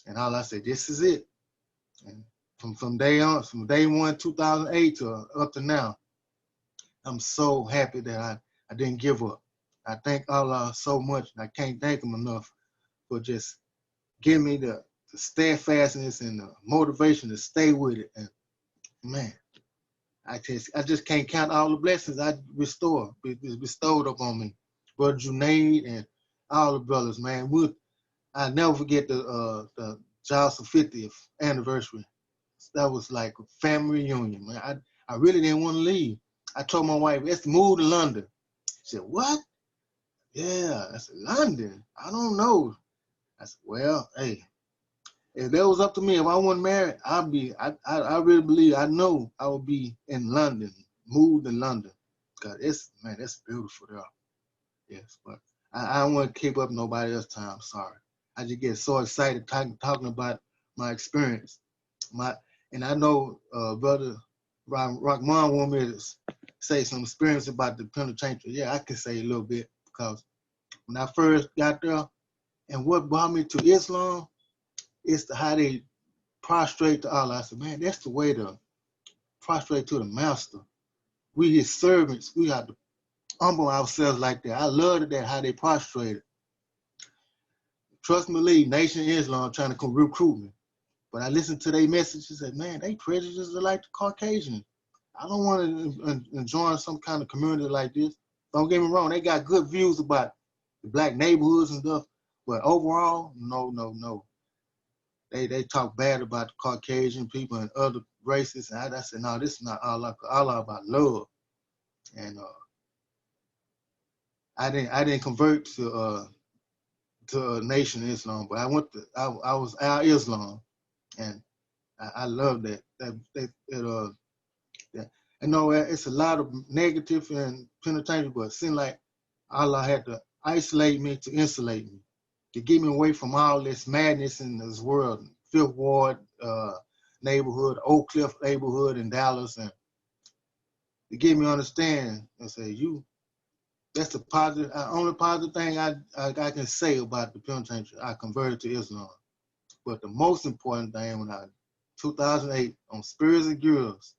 And all I said, this is it. And from day on, from day one, 2008 to up to now, I'm so happy that I didn't give up. I thank Allah so much. I can't thank him enough for just giving me the steadfastness and the motivation to stay with it. And man, I just can't count all the blessings I bestowed upon me. Brother Junayd and all the brothers, man. I never forget the Johnson 50th anniversary. That was like a family reunion, man. I really didn't want to leave. I told my wife, let's move to London. She said, what? Yeah, I said, London? I don't know. I said, well, hey, if that was up to me, if I wasn't married, I really believe, I know I would be in London, moved in London. Because that's beautiful there. Yes, but I don't want to keep up nobody else's time, sorry. I just get so excited talking about my experience. And I know Brother Rahman wanted me to say some experience about the penitentiary. Yeah, I can say a little bit because when I first got there, and what brought me to Islam is how they prostrate to Allah. I said, man, that's the way to prostrate to the master. We his servants, we have to humble ourselves like that. I loved that, how they prostrated. Trust me, believe, Nation Islam trying to come recruit me. But I listened to their messages and said, man, they prejudices are like the Caucasians. I don't want to join some kind of community like this. Don't get me wrong, they got good views about the black neighborhoods and stuff, but overall, no. They talk bad about the Caucasian people and other races, and I said, no, this is not Allah about love. And I didn't convert to Nation Islam, but I was Al Islam, and I love that. I know it's a lot of negative and penitentiary, but it seemed like Allah had to isolate me to insulate me, to get me away from all this madness in this world. Fifth Ward neighborhood, Oak Cliff neighborhood in Dallas, and to get me understand and say, that's the only positive thing I can say about the penitentiary. I converted to Islam. But the most important thing when 2008 on Spirits and Girls,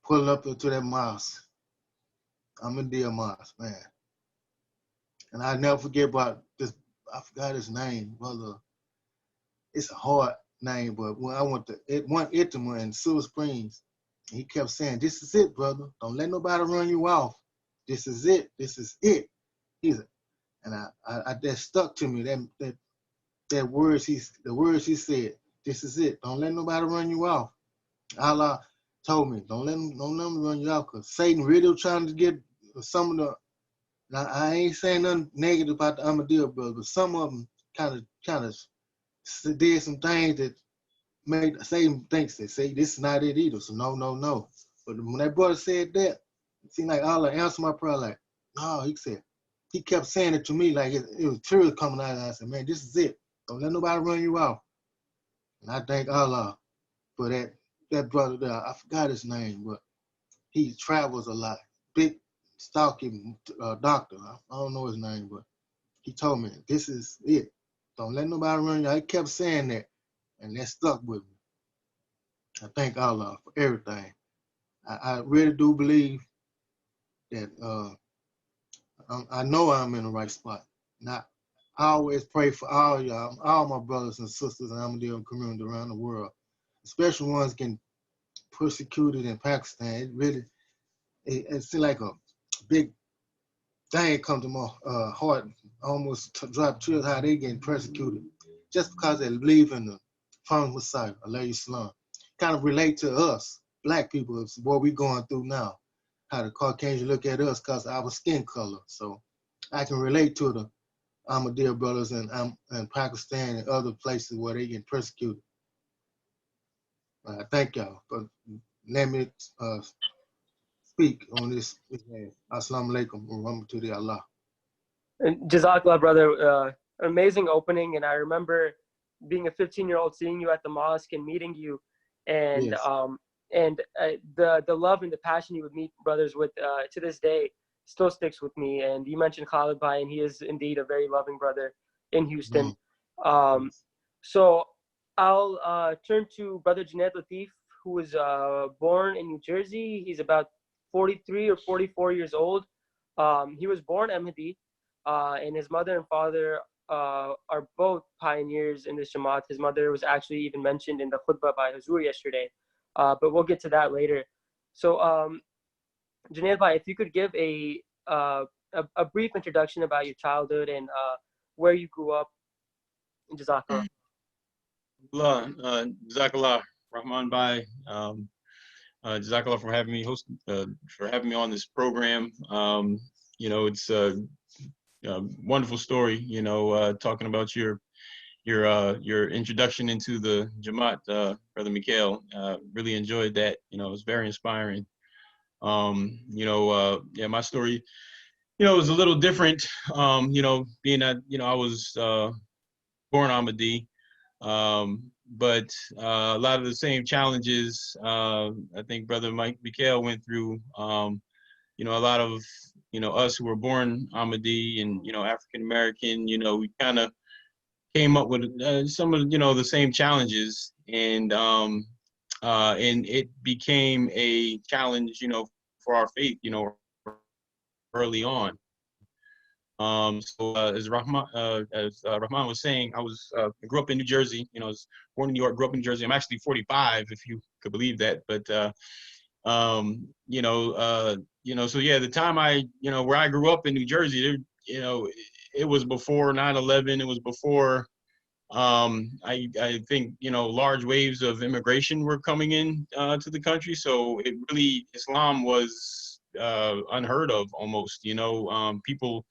pulling up into that mosque, Ahmadiyya mosque, man. And I never forget about this, I forgot his name, brother. It's a hard name, but when I went to Itama in Silver Springs, he kept saying, this is it, brother. Don't let nobody run you off. This is it. This is it. And I that stuck to me. The words he said. This is it. Don't let nobody run you off. Allah told me, don't let them run you off, because Satan really trying to get some of the. Now I ain't saying nothing negative about the Ahmadiyya brothers, but some of them kind of did some things that made Satan think that say this is not it either. So no. But when that brother said that, it seemed like Allah answered my prayer like, no, he kept saying it to me like it was tears coming out, and I said, man, this is it. Don't let nobody run you off. And I thank Allah for that brother there. I forgot his name, but he travels a lot. Big, stocky doctor. I don't know his name, but he told me, this is it. Don't let nobody run you off. He kept saying that, and that stuck with me. I thank Allah for everything. I really do believe that I know I'm in the right spot. Now, I always pray for all y'all, all my brothers and sisters in the Ahmadiyya community around the world, especially ones getting persecuted in Pakistan. It seems like a big thing come to my heart, almost drop tears how they getting persecuted just because they believe in the Prophet Messiah, alayhi salam. Kind of relate to us, black people, it's what we're going through now, how the Caucasians look at us because of our skin color. So I can relate to the Ahmadiyya brothers in Pakistan and other places where they get persecuted. Thank y'all for letting me speak on this. Assalamu alaikum wa rahmatullahi Allah. And Jazakallah, brother. Amazing opening. And I remember being a 15-year-old, seeing you at the mosque and meeting you, and Yes. The love and the passion you would meet brothers with to this day still sticks with me. And you mentioned Khalid Bhai, and he is indeed a very loving brother in Houston. So I'll turn to Brother Junayd Latif, who was born in New Jersey. He's about 43 or 44 years old. He was born Ahmadi, and his mother and father are both pioneers in this Jamaat. His mother was actually even mentioned in the khutbah by Huzur yesterday, but we'll get to that later. So Junayd bhai, if you could give a brief introduction about your childhood and where you grew up in Jazakallah. Jazakallah, Rahman Bhai. Jazakallah for having me on this program. It's a wonderful story. Talking about your introduction into the Jamaat, Brother Mikhail. Really enjoyed that. It was very inspiring. My story, was a little different. Being that I was born Ahmadi. But a lot of the same challenges I think Brother Mikhail went through. A lot of us who were born Ahmadi and African American, we kind of came up with some of the same challenges, and it became a challenge for our faith early on. As Rahman was saying, I grew up in New Jersey. I was born in New York, grew up in New Jersey. I'm actually 45, if you could believe that. But so yeah, the time where I grew up in New Jersey, it was before 9/11. It was before I think large waves of immigration were coming in to the country. So Islam was unheard of almost. People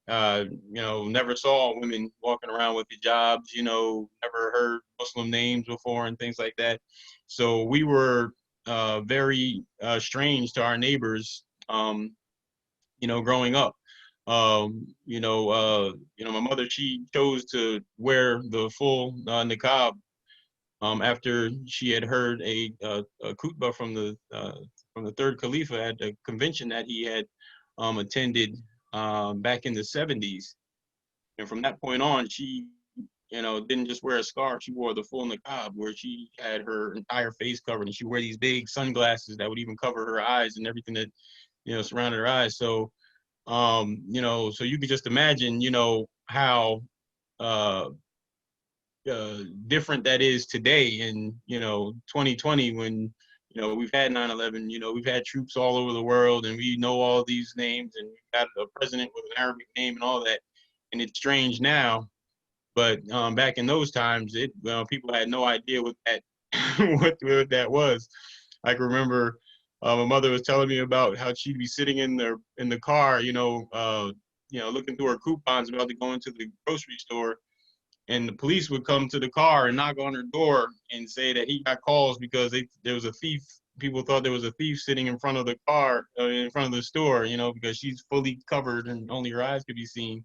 never saw women walking around with hijabs, never heard Muslim names before and things like that. So we were very strange to our neighbors, growing up. My mother, she chose to wear the full niqab after she had heard a khutbah from the third Khalifa at a convention that he had attended back in the 70s. And from that point on, she, didn't just wear a scarf, she wore the full niqab, where she had her entire face covered, and she wore these big sunglasses that would even cover her eyes and everything that, surrounded her eyes. So, so you could just imagine, how different that is today in, 2020, when, we've had 9/11, we've had troops all over the world, and we know all these names, and we've got a president with an Arabic name and all that. And it's strange now, but back in those times, people had no idea what that what that was. I can remember my mother was telling me about how she'd be sitting in the car, looking through her coupons, about to go into the grocery store, and the police would come to the car and knock on her door and say that he got calls because there was a thief. People thought there was a thief sitting in front of the car, in front of the store, because she's fully covered and only her eyes could be seen.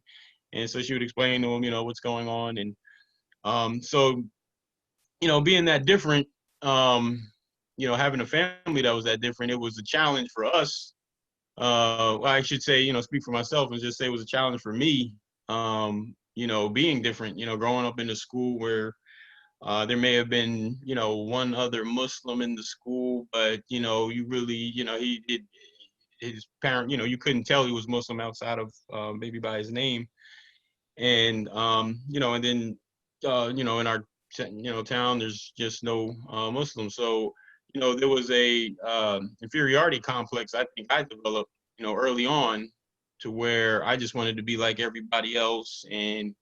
And so she would explain to him, what's going on. And so, being that different, having a family that was that different, it was a challenge for us. I should say, speak for myself and just say it was a challenge for me, being different, growing up in a school where there may have been, one other Muslim in the school, but, you really, his parent, you couldn't tell he was Muslim outside of maybe by his name. And, and then, in our, town, there's just no Muslims. So, there was a inferiority complex I think I developed, early on, to where I just wanted to be like everybody else. And,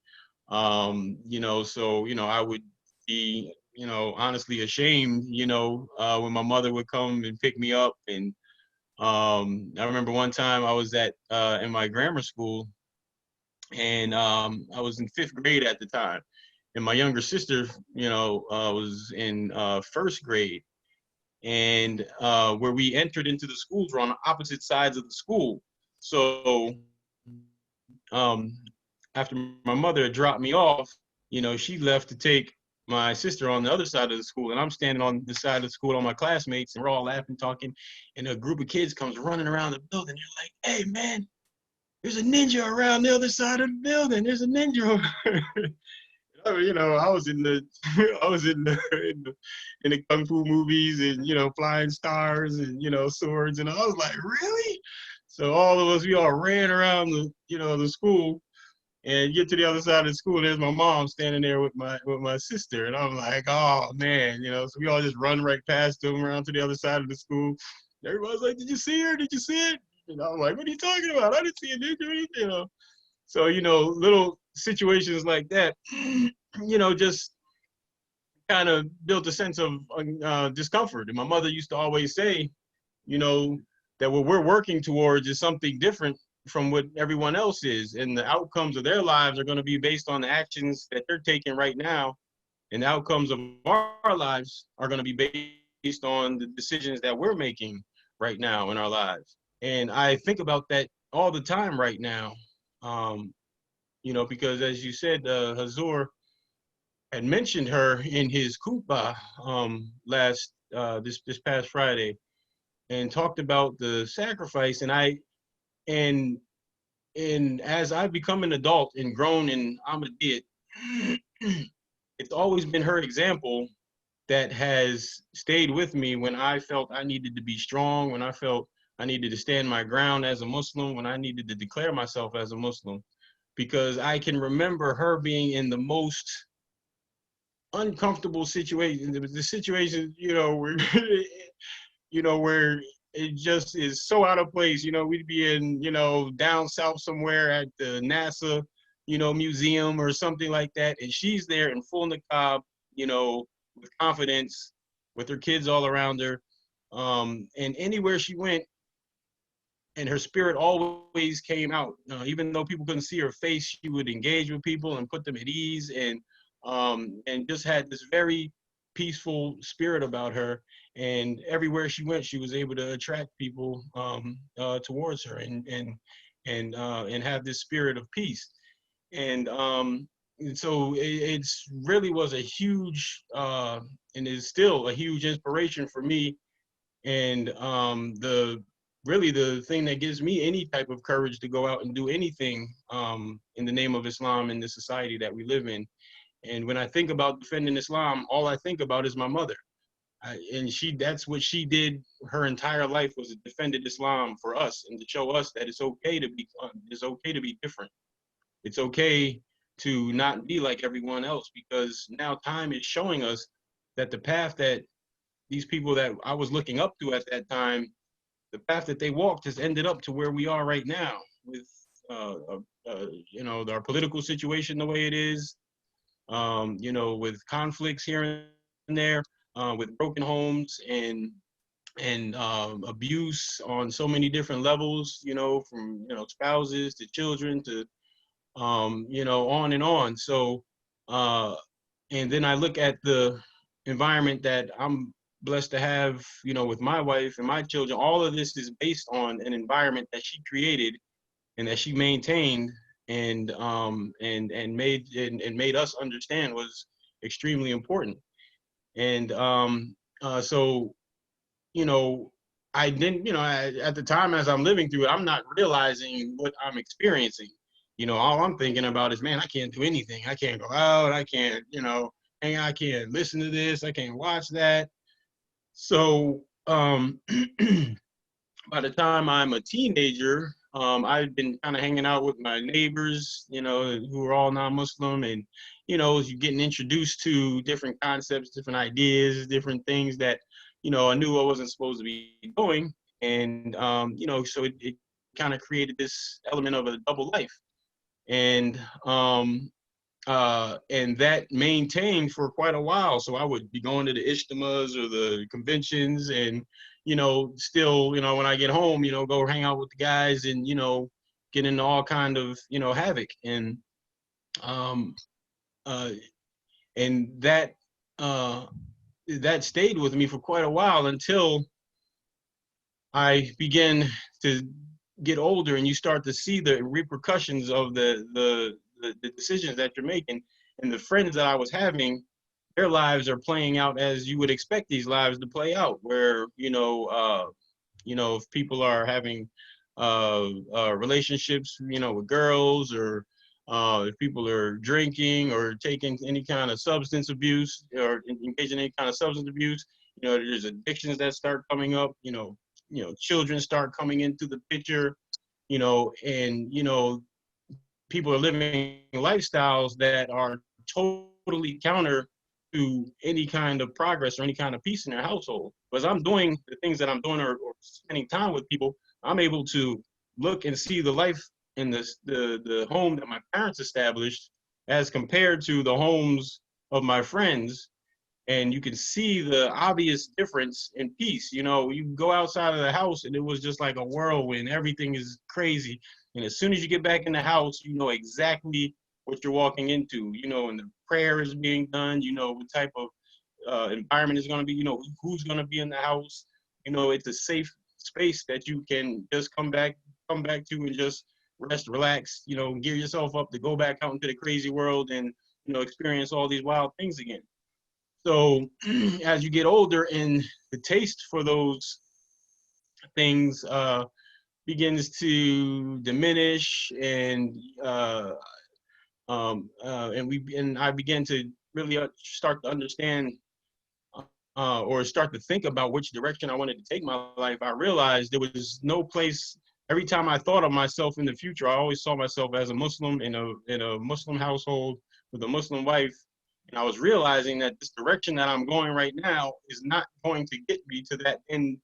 so, I would be, honestly ashamed, when my mother would come and pick me up. And I remember one time I was in my grammar school, and I was in 5th grade at the time, and my younger sister, was in 1st grade, and where we entered into the schools were on the opposite sides of the school. So after my mother had dropped me off, she left to take my sister on the other side of the school, and I'm standing on the side of the school with all my classmates, and we're all laughing, talking, and a group of kids comes running around the building. They're like, "Hey, man, there's a ninja around the other side of the building. There's a ninja over." And You know, I was in the, I was in the kung fu movies and, you know, flying stars and, you know, swords. And I was like, really? So all of us, we all ran around the, you know, the school and get to the other side of the school. There's my mom standing there with my sister. And I'm like, oh man, you know, so we all just run right past them around to the other side of the school. Everybody's like, did you see her? Did you see it? And I'm like, what are you talking about? I didn't see it, did you? You know. So, you know, little situations like that, you know, just kind of built a sense of discomfort. And my mother used to always say, you know, that what we're working towards is something different from what everyone else is. And the outcomes of their lives are going to be based on the actions that they're taking right now. And the outcomes of our lives are going to be based on the decisions that we're making right now in our lives. And I think about that all the time right now. You know, because as you said, Hazur had mentioned her in his khutbah this past Friday, and talked about the sacrifice. And as I've become an adult and grown in Ahmadiyya, it's always been her example that has stayed with me when I felt I needed to be strong, when I felt I needed to stand my ground as a Muslim, when I needed to declare myself as a Muslim. Because I can remember her being in the most uncomfortable situation, the situation, you know, where, you know, where it just is so out of place. You know, we'd be in, you know, down south somewhere at the NASA, you know, museum or something like that. And she's there in full niqab, you know, with confidence, with her kids all around her. And anywhere she went, and her spirit always came out. Even though people couldn't see her face, she would engage with people and put them at ease, and just had this very peaceful spirit about her. And everywhere she went, she was able to attract people towards her and have this spirit of peace. And so it's really was a huge and is still a huge inspiration for me. And really the thing that gives me any type of courage to go out and do anything in the name of Islam in the society that we live in. And when I think about defending Islam, all I think about is my mother. And that's what she did her entire life, was defended Islam for us and to show us that it's okay to be different. It's okay to not be like everyone else, because now time is showing us that the path that these people that I was looking up to at that time, the path that they walked has ended up to where we are right now with, you know, our political situation the way it is, you know, with conflicts here and there, with broken homes and abuse on so many different levels, you know, from, you know, spouses to children to, you know, on and on. So, and then I look at the environment that I'm blessed to have, you know, with my wife and my children. All of this is based on an environment that she created and that she maintained and made us understand was extremely important. And so, you know, I didn't, you know, at the time as I'm living through it, I'm not realizing what I'm experiencing. You know, all I'm thinking about is, man, I can't do anything. I can't go out. I can't, you know, I can't listen to this. I can't watch that. So by the time I'm a teenager, I've been kind of hanging out with my neighbors, you know, who are all non-Muslim, and, you know, you're getting introduced to different concepts, different ideas, different things that, you know, I knew I wasn't supposed to be doing. And, you know, so it kind of created this element of a double life. And that maintained for quite a while. So I would be going to the Ijtimas or the conventions, and, you know, still, you know, when I get home, you know, go hang out with the guys and, you know, get into all kind of, you know, havoc. And uh, that that stayed with me for quite a while until I began to get older, and you start to see the repercussions of the decisions that you're making. And the friends that I was having, their lives are playing out as you would expect these lives to play out, where, you know, if people are having relationships, you know, with girls, or if people are drinking or taking any kind of substance abuse or engaging in any kind of substance abuse, you know, there's addictions that start coming up, children start coming into the picture, and, people are living lifestyles that are totally counter to any kind of progress or any kind of peace in their household. Because I'm doing the things that I'm doing or spending time with people, I'm able to look and see the life in the home that my parents established as compared to the homes of my friends. And you can see the obvious difference in peace. You know, you go outside of the house and it was just like a whirlwind. Everything is crazy. And as soon as you get back in the house, you know exactly what you're walking into, and the prayer is being done, what type of environment is going to be, who's going to be in the house. It's a safe space that you can just come back to and just rest, relax, gear yourself up to go back out into the crazy world and, experience all these wild things again. So as you get older and the taste for those things begins to diminish, and I began to really start to understand or start to think about which direction I wanted to take my life. I realized there was no place. Every time I thought of myself in the future, I always saw myself as a Muslim in a Muslim household with a Muslim wife. And I was realizing that this direction that I'm going right now is not going to get me to that end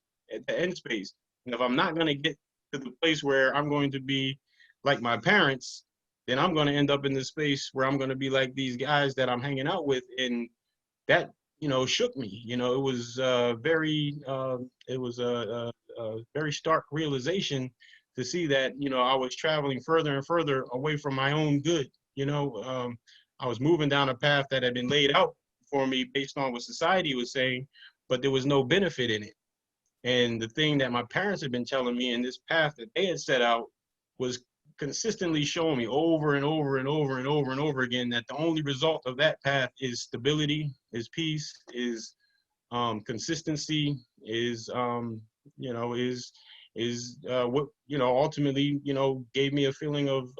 space. And if I'm not going to get to the place where I'm going to be like my parents, then I'm going to end up in this space where I'm going to be like these guys that I'm hanging out with. And that, shook me. It was a very stark realization to see that, I was traveling further and further away from my own good. I was moving down a path that had been laid out for me based on what society was saying, but there was no benefit in it. And the thing that my parents had been telling me in this path that they had set out was consistently showing me over and over and over and over and over again that the only result of that path is stability, is peace, is consistency, is what ultimately gave me a feeling of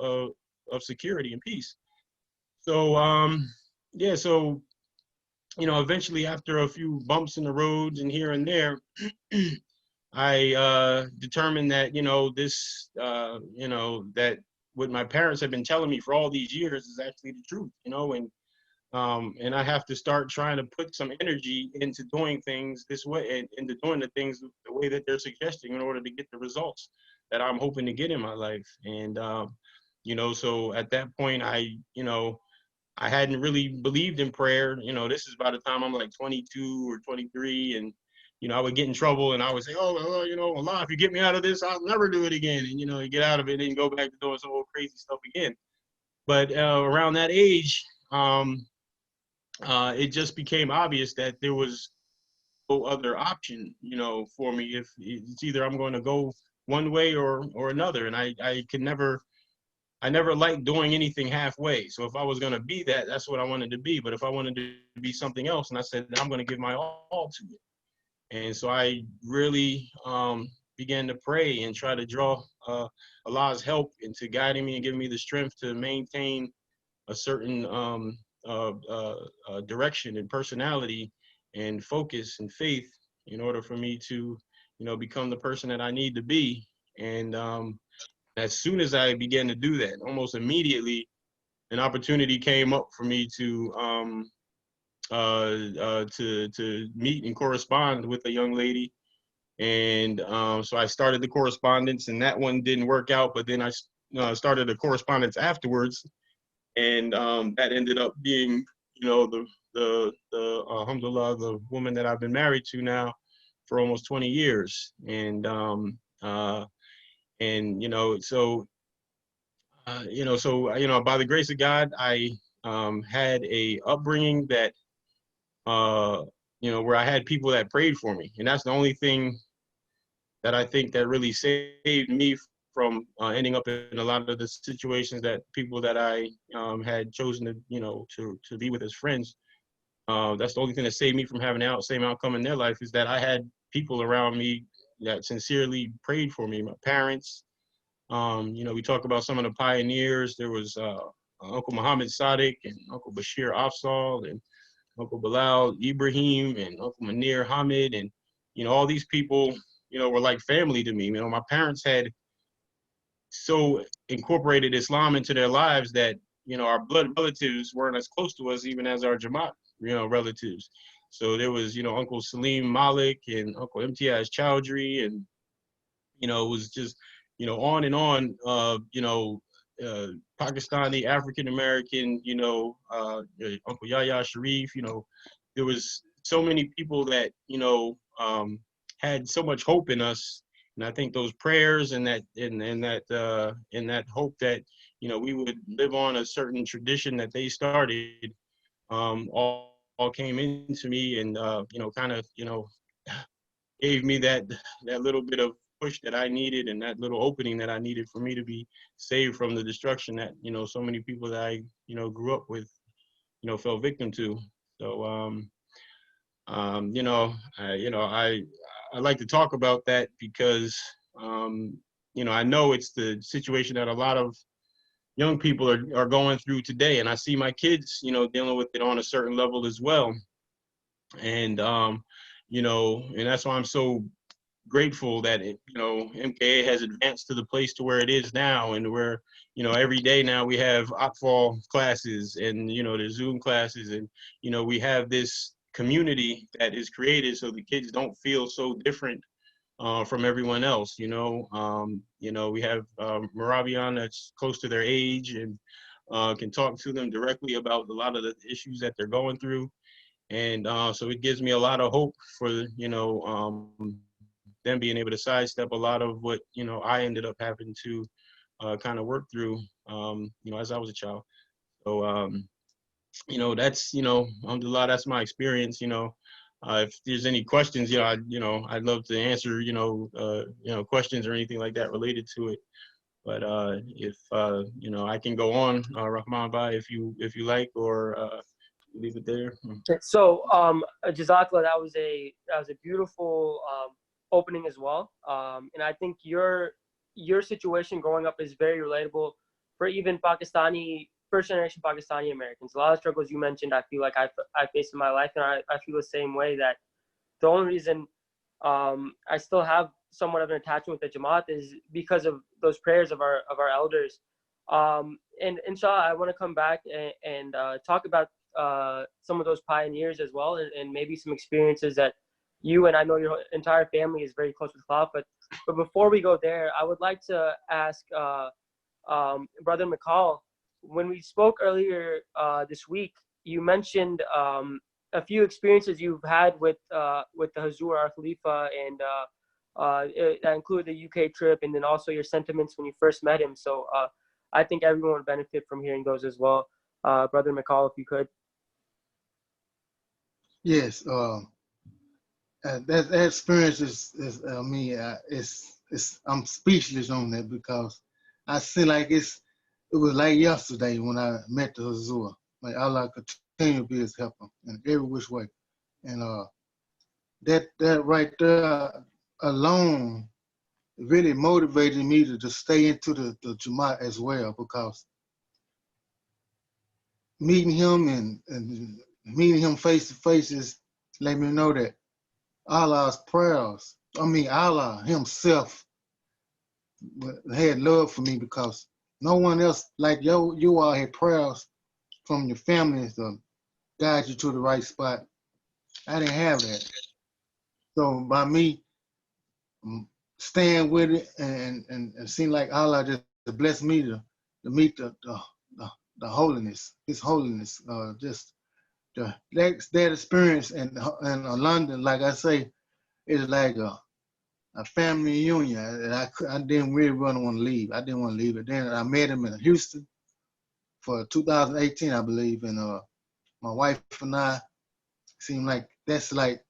security and peace. So so eventually after a few bumps in the roads and here and there, I determined that that what my parents have been telling me for all these years is actually the truth, and I have to start trying to put some energy into doing things this way and into doing the things the way that they're suggesting in order to get the results that I'm hoping to get in my life. And so at that point, I hadn't really believed in prayer. This is by the time I'm like 22 or 23, and I would get in trouble and I would say, Allah, if you get me out of this, I'll never do it again. And you get out of it and then go back to doing some old crazy stuff again. But around that age, it just became obvious that there was no other option, for me. If it's either I'm going to go one way or another, and I never liked doing anything halfway. So if I was going to be that, that's what I wanted to be. But if I wanted to be something else, and I said, I'm going to give my all to it. And so I really began to pray and try to draw Allah's help into guiding me and giving me the strength to maintain a certain direction and personality and focus and faith in order for me to, become the person that I need to be. And as soon as I began to do that, almost immediately, an opportunity came up for me to meet and correspond with a young lady. And so I started the correspondence, and that one didn't work out. But then I started a correspondence afterwards, and that ended up being, the alhamdulillah, the woman that I've been married to now for almost 20 years. And by the grace of God, I had a upbringing that, where I had people that prayed for me. And that's the only thing that I think that really saved me from ending up in a lot of the situations that people that I had chosen to be with as friends. That's the only thing that saved me from having the same outcome in their life, is that I had people around me that sincerely prayed for me. My parents, we talk about some of the pioneers. There was Uncle Muhammad Sadiq and Uncle Bashir Afzal and Uncle Bilal Ibrahim and Uncle Munir Hamid, and all these people were like family to me. My parents had so incorporated Islam into their lives that our blood relatives weren't as close to us even as our Jamaat relatives. So there was Uncle Salim Malik and Uncle Imtiaz Chowdhury, and it was just on and on. Pakistani, African American, Uncle Yahya Sharif, there was so many people that, had so much hope in us. And I think those prayers and that hope that, we would live on a certain tradition that they started, all came into me and, kind of, gave me that little bit of push that I needed and that little opening that I needed for me to be saved from the destruction that, so many people that I, grew up with, fell victim to. So, I like to talk about that because, I know it's the situation that a lot of young people are going through today. And I see my kids, dealing with it on a certain level as well. And, and that's why I'm so grateful that MKA has advanced to the place to where it is now, and where every day now we have Atfal classes and the Zoom classes, and we have this community that is created so the kids don't feel so different from everyone else. We have Moravian that's close to their age and can talk to them directly about a lot of the issues that they're going through, and so it gives me a lot of hope for them being able to sidestep a lot of what I ended up having to kind of work through as I was a child. So that's alhamdulillah, that's my experience. If there's any questions, I'd love to answer questions or anything like that related to it. But if I can go on, Rahman Bhai, if you like, or leave it there. So Jazakallah, that was a beautiful opening as well, and I think your situation growing up is very relatable for even first generation Pakistani Americans. A lot of struggles you mentioned, I feel like I faced in my life, and I feel the same way. That the only reason I still have somewhat of an attachment with the Jamaat is because of those prayers of our elders. And inshallah, I want to come back and talk about some of those pioneers as well, and maybe some experiences that you, and I know your entire family is very close with Khilafat. But before we go there, I would like to ask Brother McCall, when we spoke earlier this week, you mentioned a few experiences you've had with the Hazur, our Khalifa, and that included the UK trip, and then also your sentiments when you first met him. So I think everyone would benefit from hearing those as well. Brother McCall, if you could. Yes, that experience is I'm speechless on that, because I feel like it was like yesterday when I met the Hazur. Like Allah continue to be his helper in every which way, and that right there alone really motivated me to stay into the Jamaat as well, because meeting him and meeting him face to face is let me know that Allah himself had love for me, because no one else like you all had prayers from your family to guide you to the right spot. I didn't have that. So by me staying with it and seem like Allah just blessed me to meet the holiness, his holiness, just that experience in London, like I say, is like a family union. And I didn't really want to leave. I didn't want to leave it. Then I met him in Houston for 2018, I believe, and my wife and I seemed like that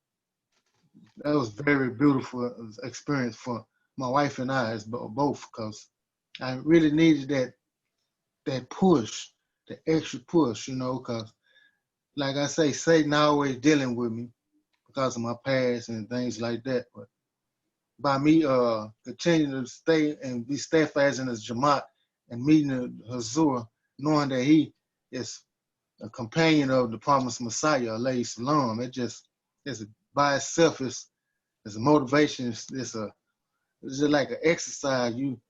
was very beautiful experience for my wife and I as both, because I really needed that push, the extra push, because like I say, Satan always dealing with me because of my past and things like that. But by me continuing to stay and be steadfast in his Jamaat and meeting the Hazur, knowing that he is a companion of the promised Messiah, alayhi salam. It just, by itself, it's a motivation. It's just like an exercise. You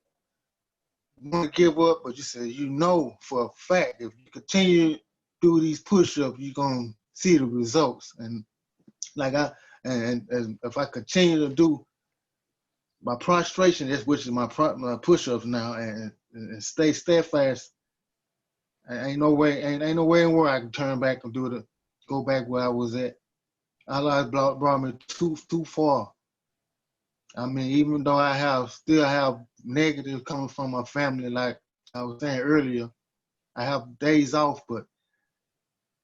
want to give up, but you say, you know for a fact, if you continue to do these push-ups, you're going to see the results. And like and if I continue to do my prostration, which is my push-ups now, and stay steadfast, ain't no way in where I can turn back and go back where I was at. Allah brought me too far. I mean, even though I still have negative coming from my family, like I was saying earlier, I have days off,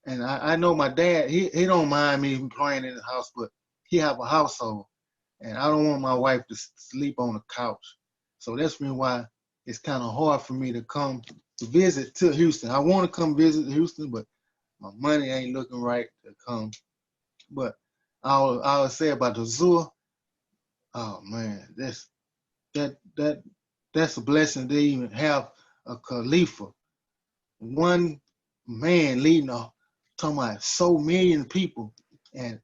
and I know my dad, he don't mind me playing in the house, but he have a household, and I don't want my wife to sleep on the couch. So that's really why it's kind of hard for me to come to visit to Houston. I want to come visit Houston, but my money ain't looking right to come. But I'll say about the Zur, oh man, that's a blessing to even have a Khalifa, one man leading talking about so million people, and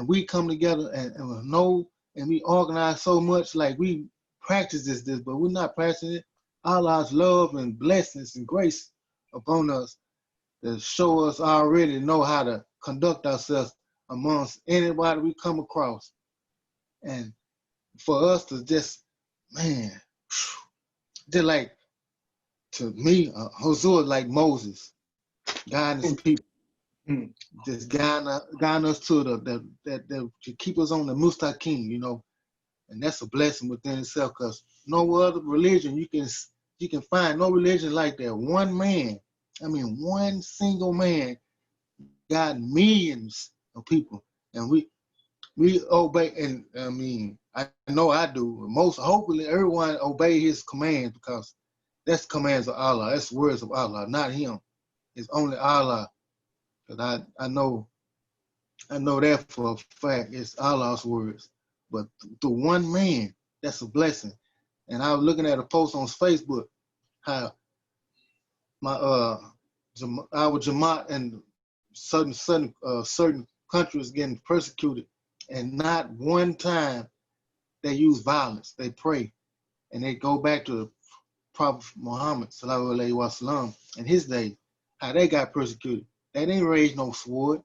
we come together and we organize so much, like we practice this, but we're not practicing it. Allah's love and blessings and grace upon us that show us already know how to conduct ourselves amongst anybody we come across. And for us to just, man, just like, to me, Hosea like Moses, guiding his people, just guiding us to that to keep us on the mustaqim, you know, and that's a blessing within itself, because no other religion you can find, no religion like that. One man, I mean, one single man got millions of people, and we obey. And I mean, I know I do. Hopefully, everyone obey his commands, because that's commands of Allah. That's words of Allah, not him. It's only Allah. Because I know that for a fact. It's Allah's words. But to one man, that's a blessing. And I was looking at a post on Facebook how our Jamaat and certain countries getting persecuted, and not one time they use violence. They pray, and they go back to the Prophet Muhammad sallallahu alaihi wasallam in his day, how they got persecuted. They didn't raise no sword.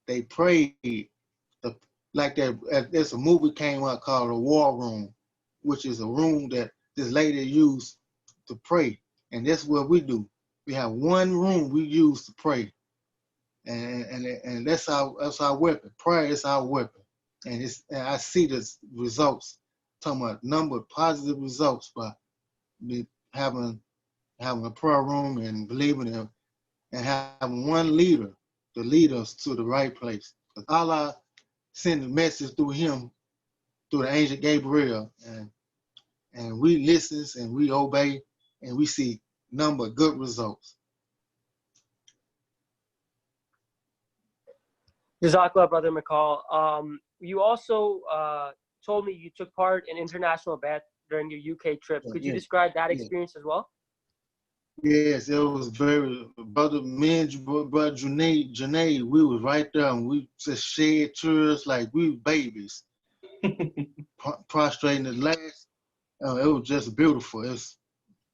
They prayed. Like that, there's a movie came out called The War Room, which is a room that this lady used to pray. And that's what we do. We have one room we use to pray. And that's our weapon. Prayer is our weapon. And I see the results, talking about number of positive results by having a prayer room and believing in, and having one leader to lead us to the right place. Because Allah sent a message through him, through the angel Gabriel, and we listen and we obey, and we see number of good results. Jazakallah, Brother McCall. You also told me you took part in international bat during your UK trip. Could you describe that experience as well? Yes, it was very, brother, me and brother Junayd, we was right there, and we just shed tears like we was babies, prostrating the last. It was just beautiful. It's,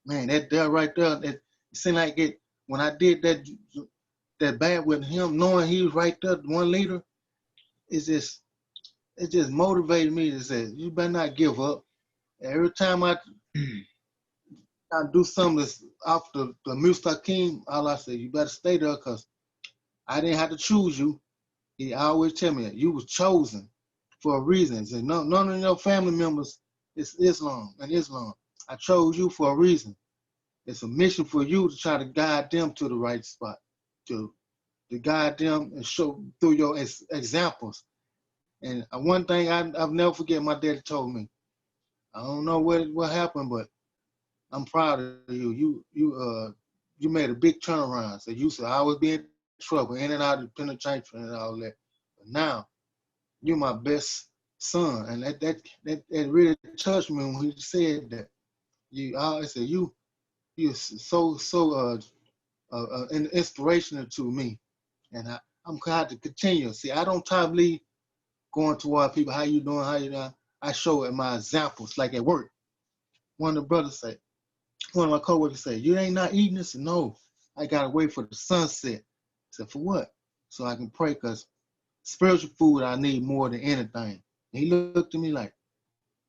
man, that there right there, it seemed like it, when I did that bad with him, knowing he was right there, one leader, it just motivated me to say, you better not give up. Every time I do something that's off the mustaqim, Allah said, you better stay there, because I didn't have to choose you. He always tell me that you was chosen for a reason. He said, none of your family members is Islam. I chose you for a reason. It's a mission for you to try to guide them to the right spot, to guide them and show through your examples. And one thing I'll never forget, my daddy told me, I don't know what happened, but I'm proud of you. You made a big turnaround. So you said I was being in trouble, in and out of penitentiary and all that. But now you're my best son, and that really touched me when he said that. I said you're so and inspirational to me. And I'm glad to continue. See, I don't try to leave going toward people, how you doing, how you doing. I show it in my examples, like at work. One of the brothers say, one of my coworkers say, you ain't not eating this? No, I gotta wait for the sunset. I said, for what? So I can pray, because spiritual food I need more than anything. And he looked at me like,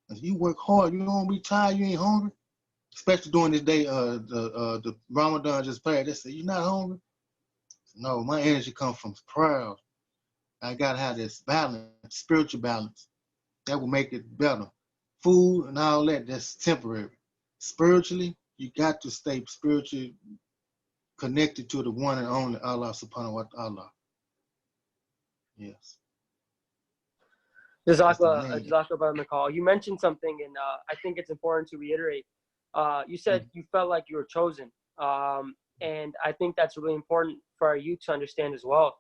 you work hard, you don't be tired, you ain't hungry? Especially during this day, the Ramadan just passed. They said, you not hungry? Said, no, my energy comes from prayer. I gotta have this balance, spiritual balance. That will make it better. Food and all that, that's temporary. Spiritually, you got to stay spiritually connected to the one and only Allah subhanahu wa ta'ala. Yes. Jazakallah, MKA. You mentioned something, and I think it's important to reiterate. You said you felt like you were chosen. And I think that's really important for our youth to understand as well,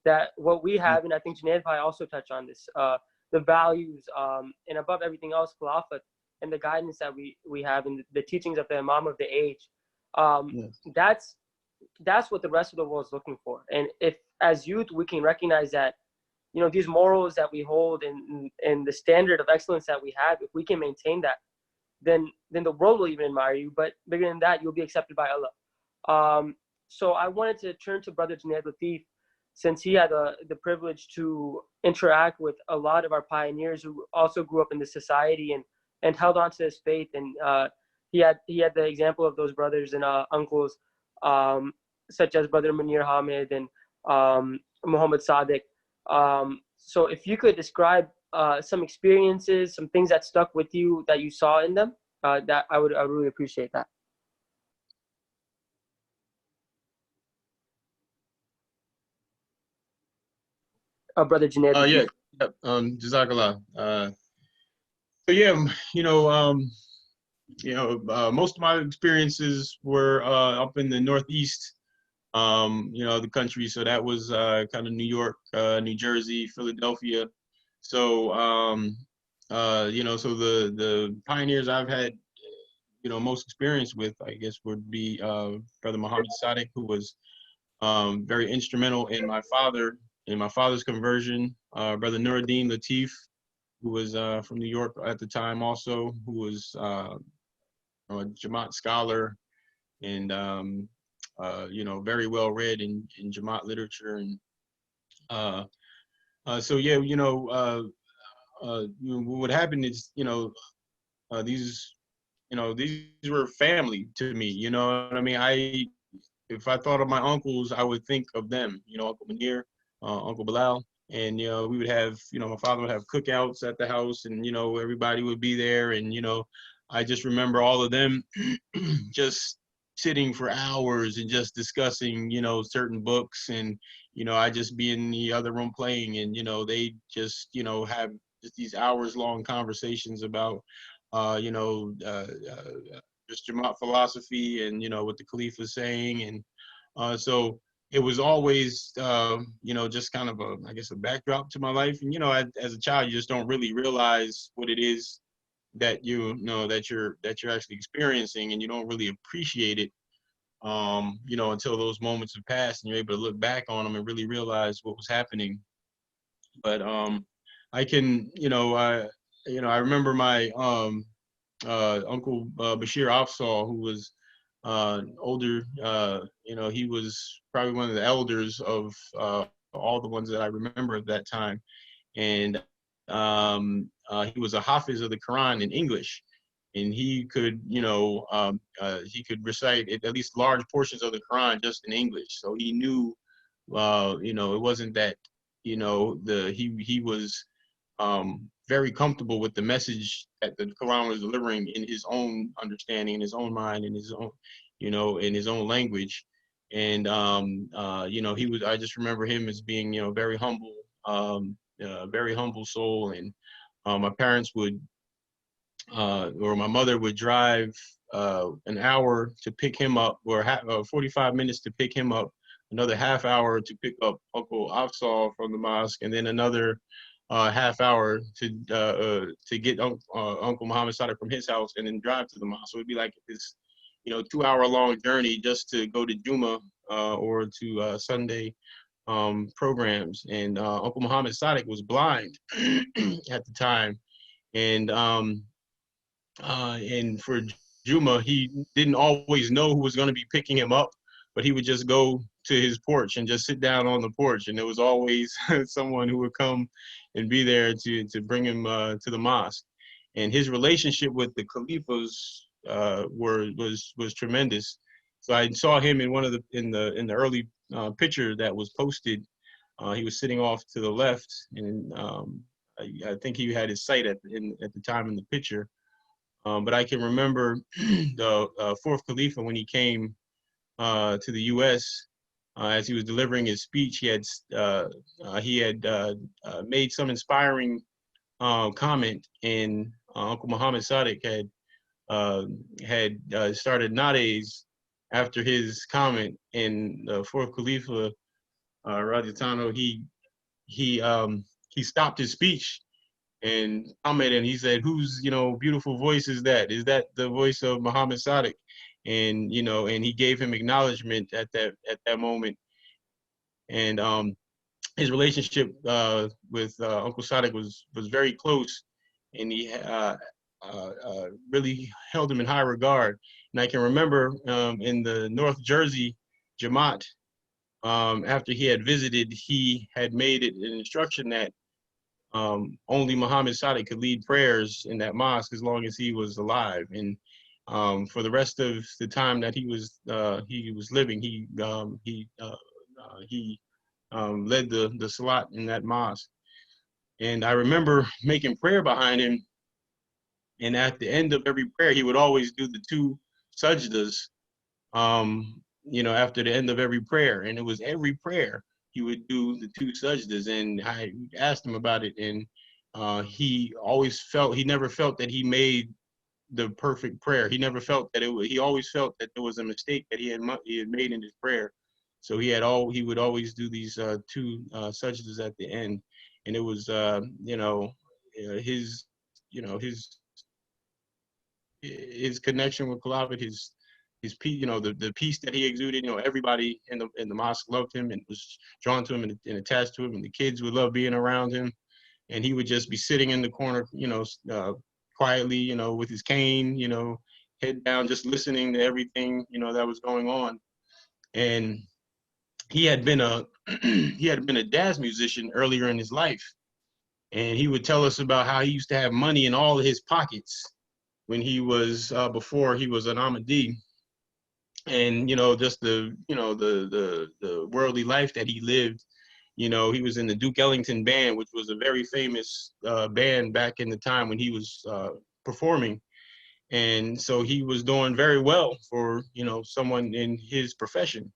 that what we have, and I think Junayd Bhai also touched on this, the values, and above everything else, Khilafat, and the guidance that we have, and the teachings of the Imam of the age, that's what the rest of the world is looking for. And if, as youth, we can recognize that, these morals that we hold and the standard of excellence that we have, if we can maintain that, then the world will even admire you. But bigger than that, you'll be accepted by Allah. So I wanted to turn to Brother Junayd Latif, since he had the privilege to interact with a lot of our pioneers who also grew up in this society and held on to his faith. And he had the example of those brothers and uncles, such as Brother Munir Hamid and Muhammad Sadiq. So if you could describe some experiences, some things that stuck with you that you saw in them, that I would really appreciate that. Brother Junayd. Jazakallah. Most of my experiences were up in the Northeast, the country. So that was kind of New York, New Jersey, Philadelphia. So, so the pioneers I've had, most experience with, I guess, would be Brother Muhammad Sadiq, who was very instrumental in my father's conversion. Brother Nuruddin Latif, who was from New York at the time also, who was a Jamaat scholar and, very well read in Jamaat literature. And what happened is, these were family to me, you know what I mean? If I thought of my uncles, I would think of them, Uncle Munir, Uncle Bilal. And, we would have, my father would have cookouts at the house, and, everybody would be there. And, I just remember all of them just sitting for hours and just discussing, certain books. And, I just be in the other room playing, and, they just, have just these hours long conversations about, just Jamaat philosophy and, what the Caliph was saying. And so it was always, just kind of a backdrop to my life. And, as a child, you just don't really realize what it is that that you're actually experiencing, and you don't really appreciate it, until those moments have passed and you're able to look back on them and really realize what was happening. But I can, I remember my Uncle Bashir Afzal, who was older, he was probably one of the elders of all the ones that I remember at that time. And he was a hafiz of the Quran in English, and he could, he could recite at least large portions of the Quran just in English. So he knew, it wasn't that, he was very comfortable with the message that the Quran was delivering in his own understanding, in his own mind, in his own, in his own language. And, I just remember him as being, very humble, very humble soul. And my parents would, or my mother would drive an hour to pick him up, or 45 minutes to pick him up, another half hour to pick up Uncle Afzal from the mosque, and then another half hour to get Uncle Muhammad Sadiq from his house, and then drive to the mosque. So it'd be like this, 2-hour-long journey just to go to Juma or to Sunday programs. And Uncle Muhammad Sadiq was blind at the time, and for Juma, he didn't always know who was going to be picking him up, but he would just go to his porch and just sit down on the porch, and there was always someone who would come and be there to bring him to the mosque. And his relationship with the Khalifas was tremendous. So I saw him in one of in the early picture that was posted. He was sitting off to the left, and I think he had his sight at the time in the picture. But I can remember the fourth Khalifa, when he came to the U.S., as he was delivering his speech, he had made some inspiring comment, and Uncle Muhammad Sadiq had started nowadays after his comment. And the fourth Khalifa, Radiatano, he stopped his speech and commented, and he said, "Whose beautiful voice is that? Is that the voice of Muhammad Sadiq?" And and he gave him acknowledgement at that moment. And his relationship with Uncle Sadiq was very close, and he really held him in high regard. And I can remember in the North Jersey Jamaat, after he had visited, he had made it an instruction that only Muhammad Sadiq could lead prayers in that mosque as long as he was alive. And for the rest of the time that he was living, he led the salat in that mosque. And I remember making prayer behind him, and at the end of every prayer, he would always do the 2 sajdas, after the end of every prayer. And it was every prayer he would do the 2 sajdas. And I asked him about it, and he never felt that he made the perfect prayer. He never felt that he always felt that there was a mistake that he had made in his prayer. So he would always do these 2 sajdas at the end. And it was his connection with Khalifah, his peace, the peace that he exuded. Everybody in the mosque loved him and was drawn to him and attached to him, and the kids would love being around him. And he would just be sitting in the corner, quietly, with his cane, head down, just listening to everything, that was going on. And he had been a jazz musician earlier in his life, and he would tell us about how he used to have money in all of his pockets when he was before he was an Ahmadi. And just the worldly life that he lived. He was in the Duke Ellington band, which was a very famous band back in the time when he was performing. And so he was doing very well for someone in his profession.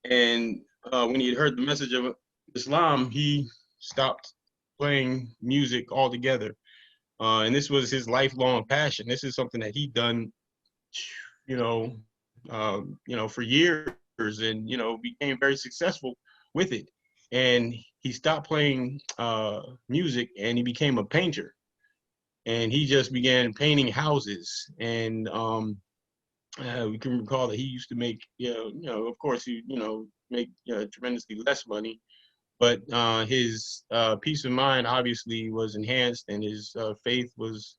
And when he had heard the message of Islam, he stopped playing music altogether. And this was his lifelong passion. This is something that he'd done, for years, and became very successful with it. And he stopped playing music, and he became a painter. And he just began painting houses. And we can recall that he used to make, of course, he make tremendously less money, but his peace of mind obviously was enhanced, and his faith was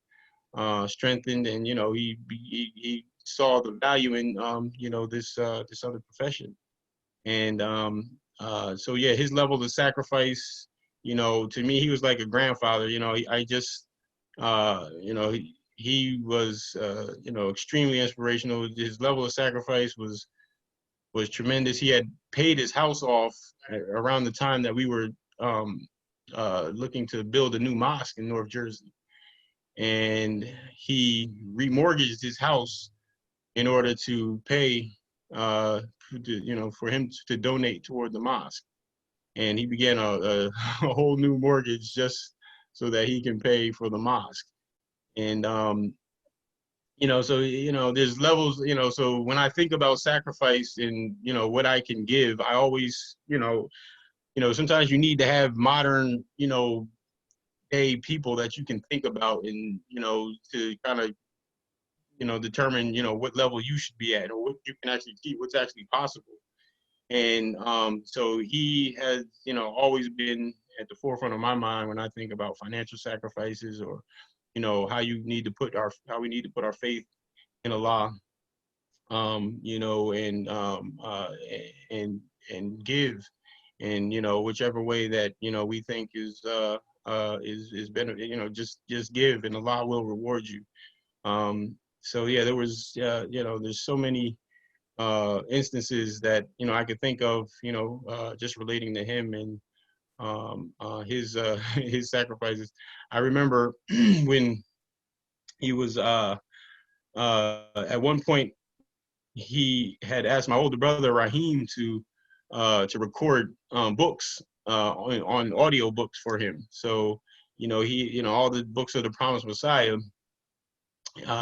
strengthened, and he saw the value in this other profession. And so yeah, his level of sacrifice, to me, he was like a grandfather. He was extremely inspirational. His level of sacrifice was tremendous. He had paid his house off around the time that we were looking to build a new mosque in North Jersey, and he remortgaged his house in order to pay, for him to donate toward the mosque. And he began a whole new mortgage just so that he can pay for the mosque. And so there's levels. So when I think about sacrifice and what I can give, I always sometimes you need to have modern day people that you can think about, and to kind of determine, what level you should be at or what you can actually keep, what's actually possible. And so he has, always been at the forefront of my mind when I think about financial sacrifices, or, how we need to put our faith in Allah, and give, and, whichever way that, we think is better, just give, and Allah will reward you. So yeah, there was, there's so many instances that, I could think of, just relating to him and his his sacrifices. I remember when he was at one point, he had asked my older brother Raheem to record books on audio books for him. So, he, all the books of the Promised Messiah.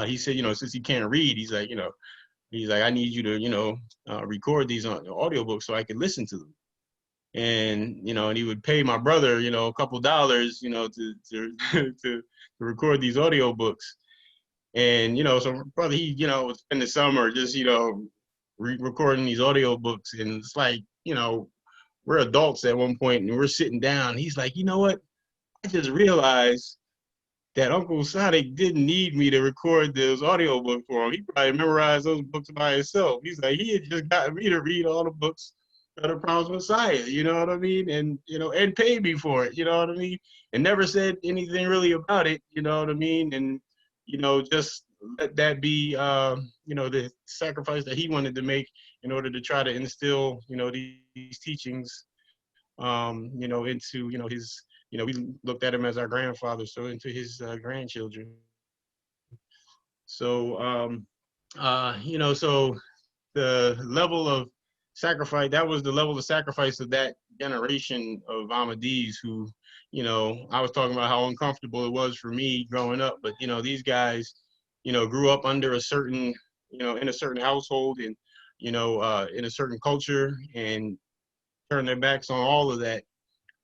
He said, since he can't read, he's like, I need you to, record these on audiobooks so I can listen to them. And, and he would pay my brother, a couple dollars, to to record these audiobooks. And, so brother, he, would spend the summer just, recording these audiobooks. And it's like, we're adults at one point and we're sitting down. He's like, you know what? I just realized that Uncle Sonic didn't need me to record those audiobooks for him. He probably memorized those books by himself. He's like, he had just got me to read all the books of the Promised Messiah, you know what I mean? And, and paid me for it, you know what I mean? And never said anything really about it, you know what I mean? And, just let that be, the sacrifice that he wanted to make in order to try to instill, these teachings, into, his, we looked at him as our grandfather, so into his grandchildren. So, so the level of sacrifice, that was the level of sacrifice of that generation of Ahmadis who, I was talking about how uncomfortable it was for me growing up, but, these guys, grew up under a certain, in a certain household and, in a certain culture, and turned their backs on all of that.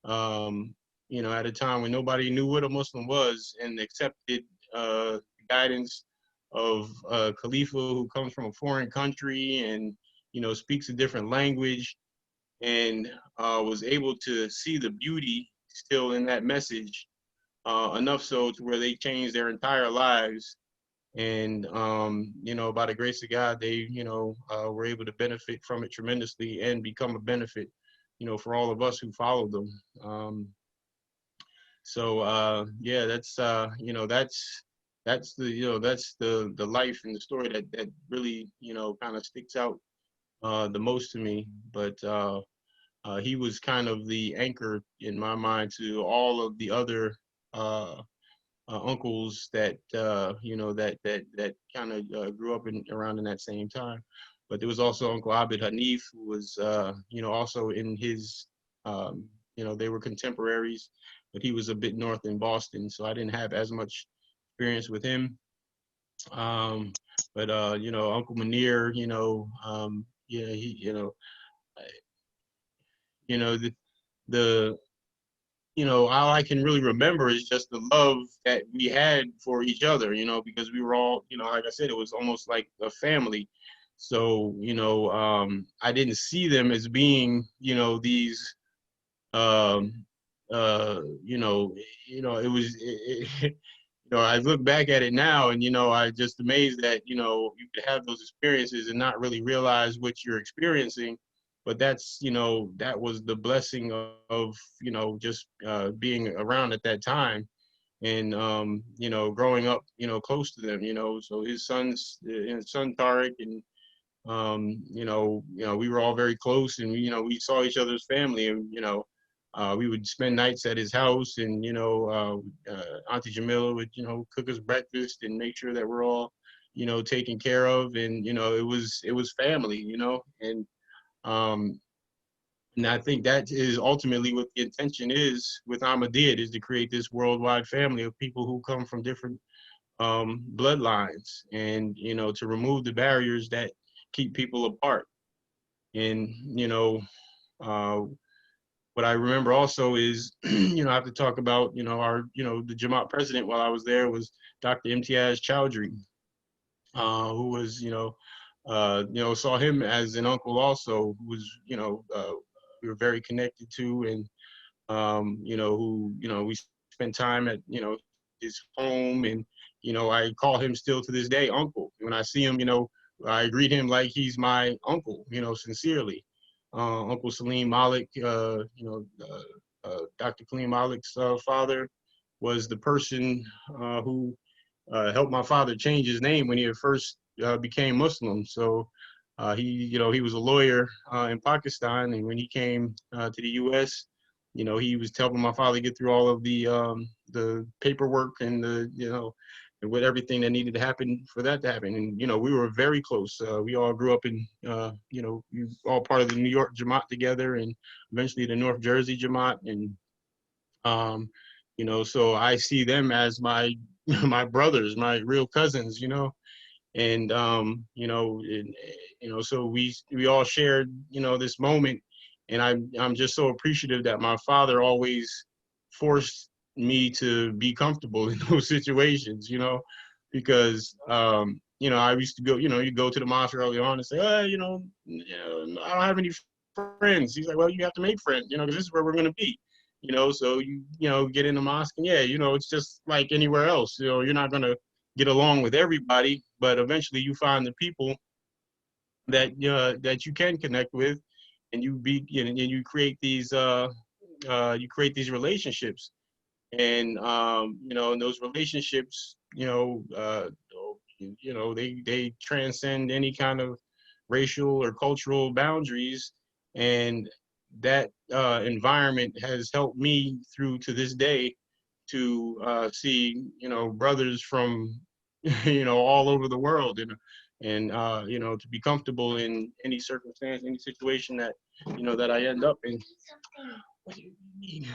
At a time when nobody knew what a Muslim was, and accepted guidance of a Khalifa who comes from a foreign country and, speaks a different language, and was able to see the beauty still in that message, enough so to where they changed their entire lives. And, by the grace of God, they, were able to benefit from it tremendously and become a benefit, for all of us who followed them. So yeah, that's that's the that's the life and the story that really kind of sticks out the most to me. But he was kind of the anchor in my mind to all of the other uncles that that kind of grew up around in that same time. But there was also Uncle Abid Hanif, who was also in his they were contemporaries, but he was a bit north in Boston, so I didn't have as much experience with him. But Uncle Munir, yeah, he, the all I can really remember is just the love that we had for each other, because we were all, like I said, it was almost like a family. So, I didn't see them as being, these, it was, I look back at it now and, I just amazed that, you could have those experiences and not really realize what you're experiencing. But that's, that was the blessing of just being around at that time and, growing up, close to them, so his son Tariq and, we were all very close, and, we saw each other's family, and, we would spend nights at his house, and, Auntie Jamila would, cook us breakfast and make sure that we're all, taken care of. And, it was family, and I think that is ultimately what the intention is with Ahmadiyya, is to create this worldwide family of people who come from different bloodlines, and, to remove the barriers that keep people apart. And, what I remember also is, I have to talk about, our, the Jamaat president while I was there was Dr. Imtiaz Chowdhury. who was, saw him as an uncle also, who was, we were very connected to, and, we spent time at, his home, and, I call him still to this day, uncle. When I see him, I greet him like he's my uncle, sincerely. Uncle Salim Malik, Dr. Kaleem Malik's father was the person who helped my father change his name when he had first became Muslim. So he was a lawyer in Pakistan, and when he came to the U.S., he was helping my father get through all of the paperwork and and with everything that needed to happen for that to happen. And we were very close. We all grew up in we all part of the New York Jamaat together, and eventually the North Jersey Jamaat. And so I see them as my my brothers, my real cousins, and so we all shared, this moment, and I'm just so appreciative that my father always forced me to be comfortable in those situations, because I used to go, you go to the mosque early on and say, I don't have any friends. He's like, well, you have to make friends, because this is where we're going to be. So you get in the mosque, and it's just like anywhere else. You're not gonna get along with everybody, but eventually you find the people that that you can connect with, and you create these relationships, and and those relationships, they transcend any kind of racial or cultural boundaries, and that environment has helped me through to this day to see brothers from all over the world, and to be comfortable in any circumstance, any situation that that I end up in. What do you mean?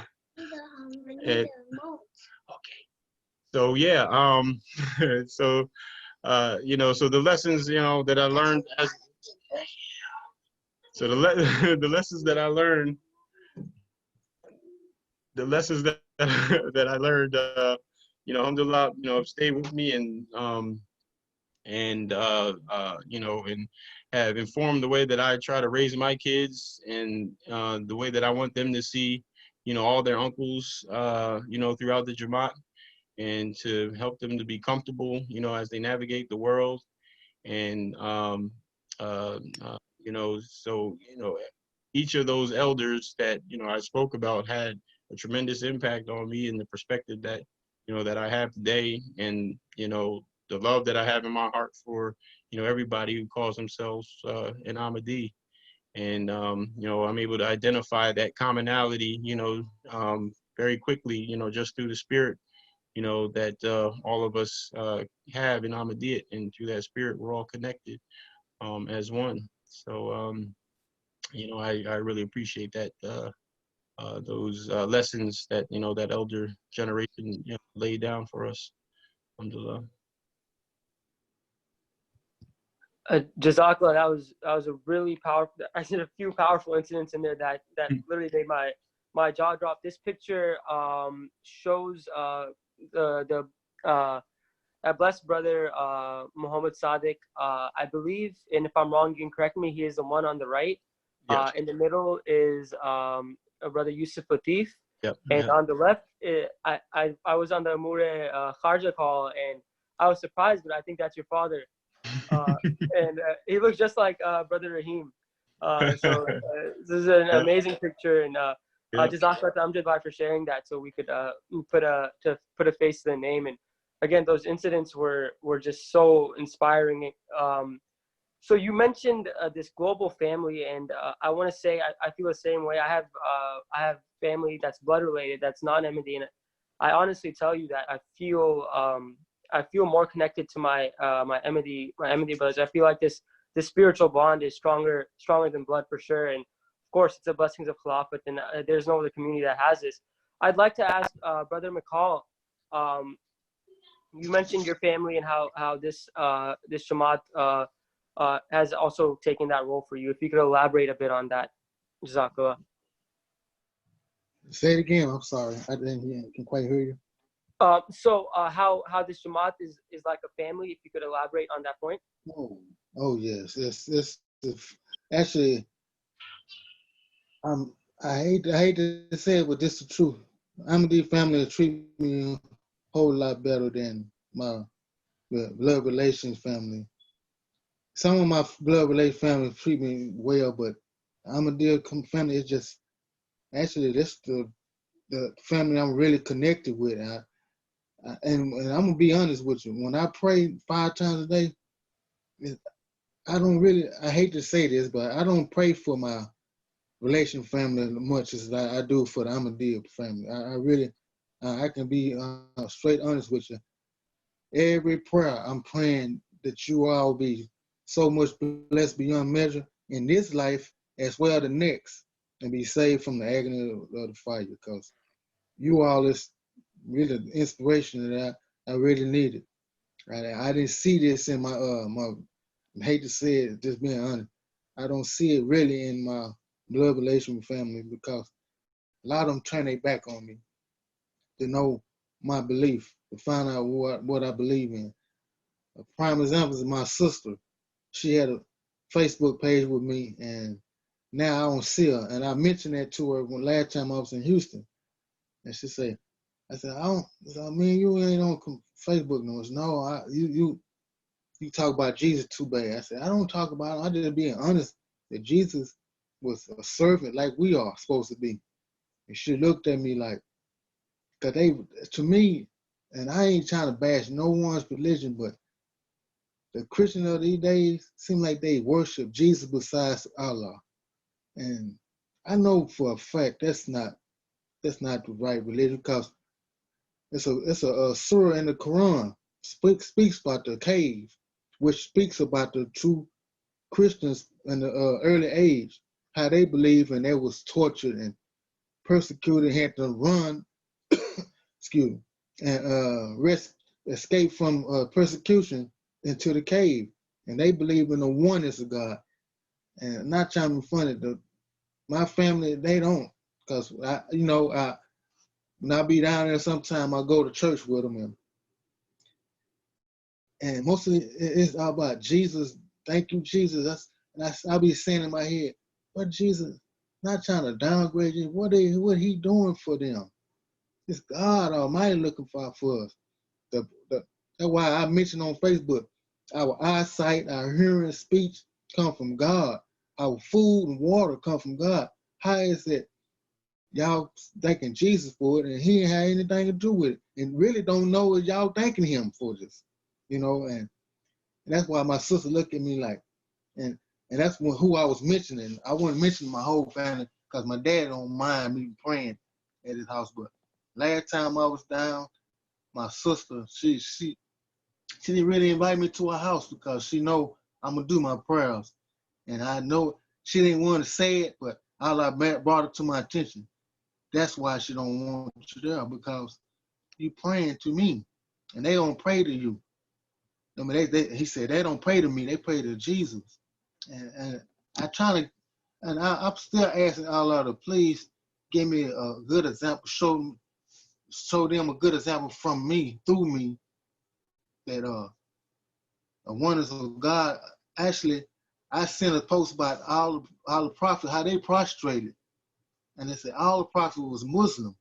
Okay. So yeah, so so the lessons that I learned as so the lessons that I learned, that I learned, alhamdulillah, have stayed with me, and and have informed the way that I try to raise my kids, and the way that I want them to see, all their uncles, throughout the Jamaat, and to help them to be comfortable, as they navigate the world. And so each of those elders that I spoke about had a tremendous impact on me, and the perspective that that I have today, and the love that I have in my heart for everybody who calls themselves an Ahmadi. And I'm able to identify that commonality very quickly, just through the spirit that all of us have in Ahmadiyya, and through that spirit we're all connected as one. So I really appreciate that, those lessons that that elder generation laid down for us. Alhamdulillah. Jazakallah, that was a really powerful. I said a few powerful incidents in there that literally made my jaw drop. This picture shows the blessed brother Muhammad Sadiq. I believe, and if I'm wrong, you can correct me. He is the one on the right. Yes. In the middle is brother Yusuf Latif. Yep. And on the left, I was on the Amure Kharja call, and I was surprised, but I think that's your father. And he looks just like brother Rahim. So this is an amazing picture, and Jazakallah Amjad Bhai for sharing that, so we could put a face to the name. And again, those incidents were just so inspiring. So you mentioned this global family, and I want to say I feel the same way. I have family that's blood related, that's non-Ahmadi, and I honestly tell you that I feel more connected to my Ahmadi brothers. I feel like this spiritual bond is stronger than blood for sure. And of course, it's the blessings of Khilafat, and there's no other community that has this. I'd like to ask Brother McCall. You mentioned your family and how this Jamaat has also taken that role for you. If you could elaborate a bit on that, Jazakallah. Say it again. I'm sorry. I didn't quite hear you. How this Jamaat is like a family, if you could elaborate on that point. Oh yes, actually, I hate to say it, but this is the truth. Ahmadiyya family treat me a whole lot better than my blood relations family. Some of my blood relations family treat me well, but Ahmadiyya family is just actually that's the family I'm really connected with. And I'm gonna be honest with you. When I pray 5 times a day, I don't really. I hate to say this, but I don't pray for my relation family as much as I do for the Ahmadiyya family. I really, I can be straight honest with you. Every prayer I'm praying that you all be so much blessed beyond measure in this life as well as the next, and be saved from the agony of the fire. Because you all is really the inspiration that I really needed. Right? I didn't see this in my I hate to say it, just being honest. I don't see it really in my blood relation family because a lot of them turn their back on me to know my belief, to find out what I believe in. A prime example is my sister. She had a Facebook page with me, and now I don't see her. And I mentioned that to her when last time I was in Houston, and she said, "I said I mean you ain't on Facebook no more. No, you talk about Jesus too bad." I said, "I don't talk about him. I'm just being honest that Jesus was a servant like we are supposed to be." And she looked at me like, because to me, and I ain't trying to bash no one's religion, but the Christian of these days seem like they worship Jesus besides Allah. And I know for a fact that's not the right religion because it's a surah in the Quran speaks about the cave, which speaks about the true Christians in the early age, how they believe and they was tortured and persecuted, had to run, excuse me, and escape from persecution into the cave. And they believe in the oneness of God. And not trying to be funny, my family, they don't. Because, when I be down there sometime, I go to church with them. And mostly it's all about Jesus. Thank you, Jesus. I'll be saying in my head, but Jesus, not trying to downgrade you. What he doing for them? It's God Almighty looking for us. That's why I mentioned on Facebook, our eyesight, our hearing, speech come from God. Our food and water come from God. How is it y'all thanking Jesus for it and he ain't had anything to do with it and really don't know is y'all thanking him for this, and that's why my sister looked at me like, and that's who I was mentioning. I wasn't mentioning my whole family because my dad don't mind me praying at his house. But last time I was down, my sister, she didn't really invite me to her house because she know I'm gonna do my prayers, and I know she didn't want to say it, but Allah brought it to my attention. That's why she don't want you there because you praying to me, and they don't pray to you. I mean, he said they don't pray to me; they pray to Jesus. And I try to, and I'm still asking Allah to please give me a good example, show them a good example from me, through me, that the wonders of God. Actually, I sent a post about all the prophets, how they prostrated, and they said all the prophets was Muslim,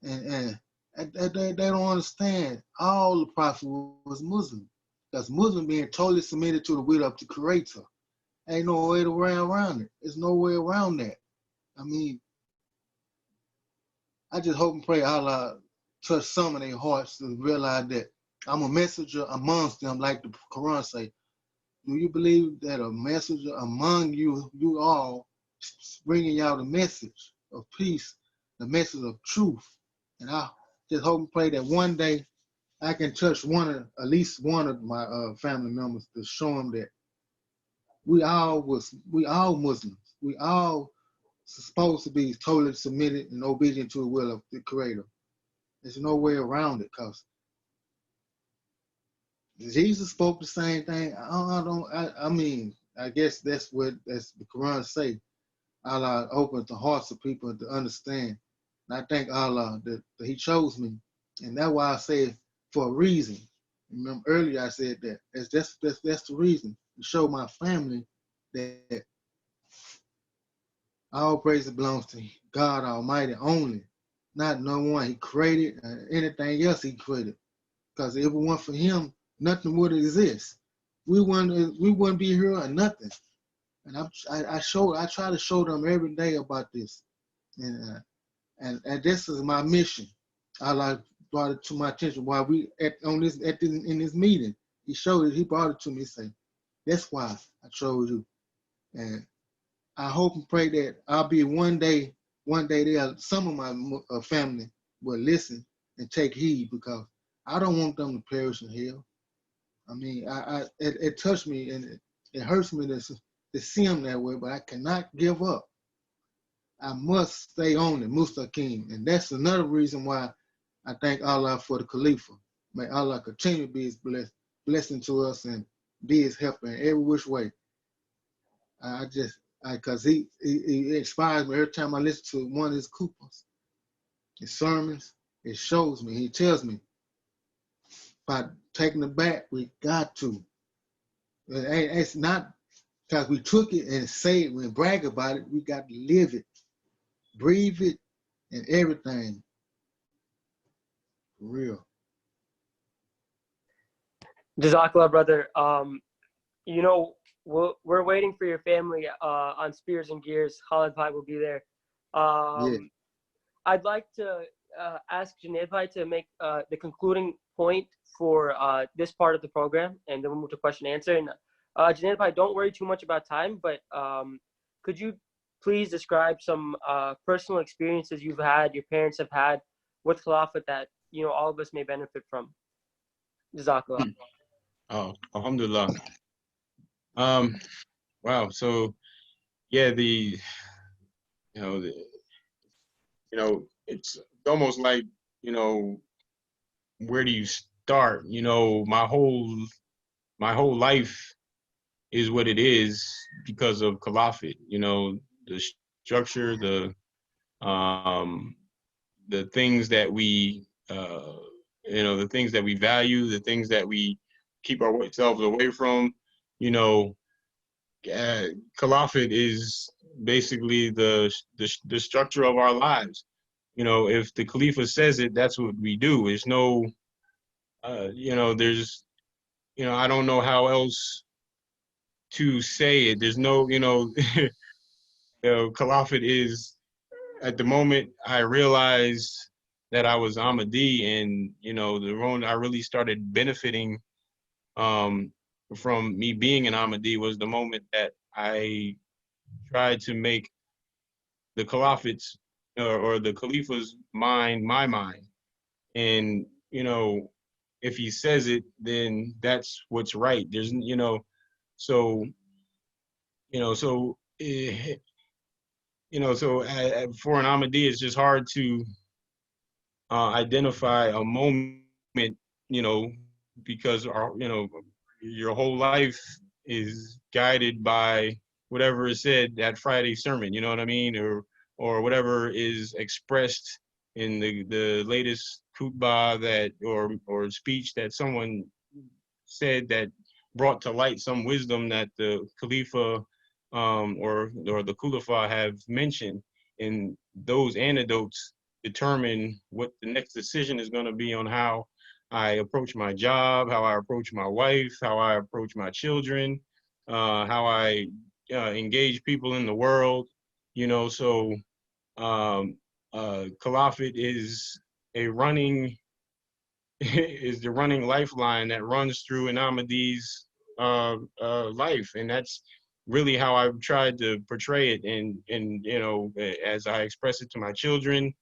and they don't understand. All the prophets was Muslim, because Muslim being totally submitted to the will of the Creator. Ain't no way around it. There's no way around that. I mean, I just hope and pray Allah touch some of their hearts to realize that I'm a messenger amongst them, like the Quran say. Do you believe that a messenger among you all, bringing y'all the message of peace, the message of truth? And I just hope and pray that one day I can touch at least one of my family members to show them that we all Muslims. We all supposed to be totally submitted and obedient to the will of the Creator. There's no way around it, because Jesus spoke the same thing. I mean, I guess that's the Quran say. Allah opens the hearts of people to understand. And I thank Allah that He chose me And that's why I said for a reason. Remember earlier I said that. That's the reason. To show my family that all praise belongs to God Almighty only, not no one He created, anything else He created. Because if it weren't for Him, nothing would exist. We wouldn't be here or nothing. And I try to show them every day about this, and this is my mission. I like brought it to my attention while we in this meeting. He brought it to me, saying, "That's why I chose you." And I hope and pray that I'll be one day there. Some of my family will listen and take heed, because I don't want them to perish in hell. I mean, it touched me, and it hurts me to see them that way, but I cannot give up. I must stay on it, Mustaqim. And that's another reason why I thank Allah for the Khalifa. May Allah continue to be His blessing to us and be His helper in every which way. Because he inspires me every time I listen to one of his coupons, his sermons. It shows me, he tells me, by taking it back, we got to. It's not because we took it and say it and brag about it. We got to live it, breathe it, and everything. For real. Jazakallah, brother. You know, we're waiting for your family on Spears and Gears. Khalid Bhai will be there. Yeah. I'd like to ask Junayd Bhai to make the concluding point for this part of the program, and then we'll move to question and answer. And Junayd Bhai, don't worry too much about time, but could you please describe some personal experiences you've had, your parents have had with Khilafat that, you know, all of us may benefit from? Jazakallah. Oh, alhamdulillah. Wow. So, yeah, it's almost like, where do you start? My whole life is what it is because of Caliphate. The structure, the things that we, the things that we value, the things that we keep ourselves away from. Caliphate is basically the structure of our lives. If the Khalifa says it, that's what we do. There's no, I don't know how else to say it. There's no, Caliphate is, at the moment I realized that I was Ahmadi, and, I really started benefiting from me being an Ahmadi was the moment that I tried to make the Caliphate's or the Khalifa's mind my mind. And, if he says it, then that's what's right. There's, so, for an Ahmadi, it's just hard to identify a moment, because your whole life is guided by whatever is said that Friday sermon, you know what I mean? Or whatever is expressed in the latest khutbah or speech that someone said that brought to light some wisdom that the Khalifa or the Khulafa have mentioned. And those anecdotes determine what the next decision is going to be on how I approach my job, how I approach my wife, how I approach my children, how I engage people in the world, so Caliphate is the running lifeline that runs through an Ahmadi's life. And that's really how I've tried to portray it. And as I express it to my children,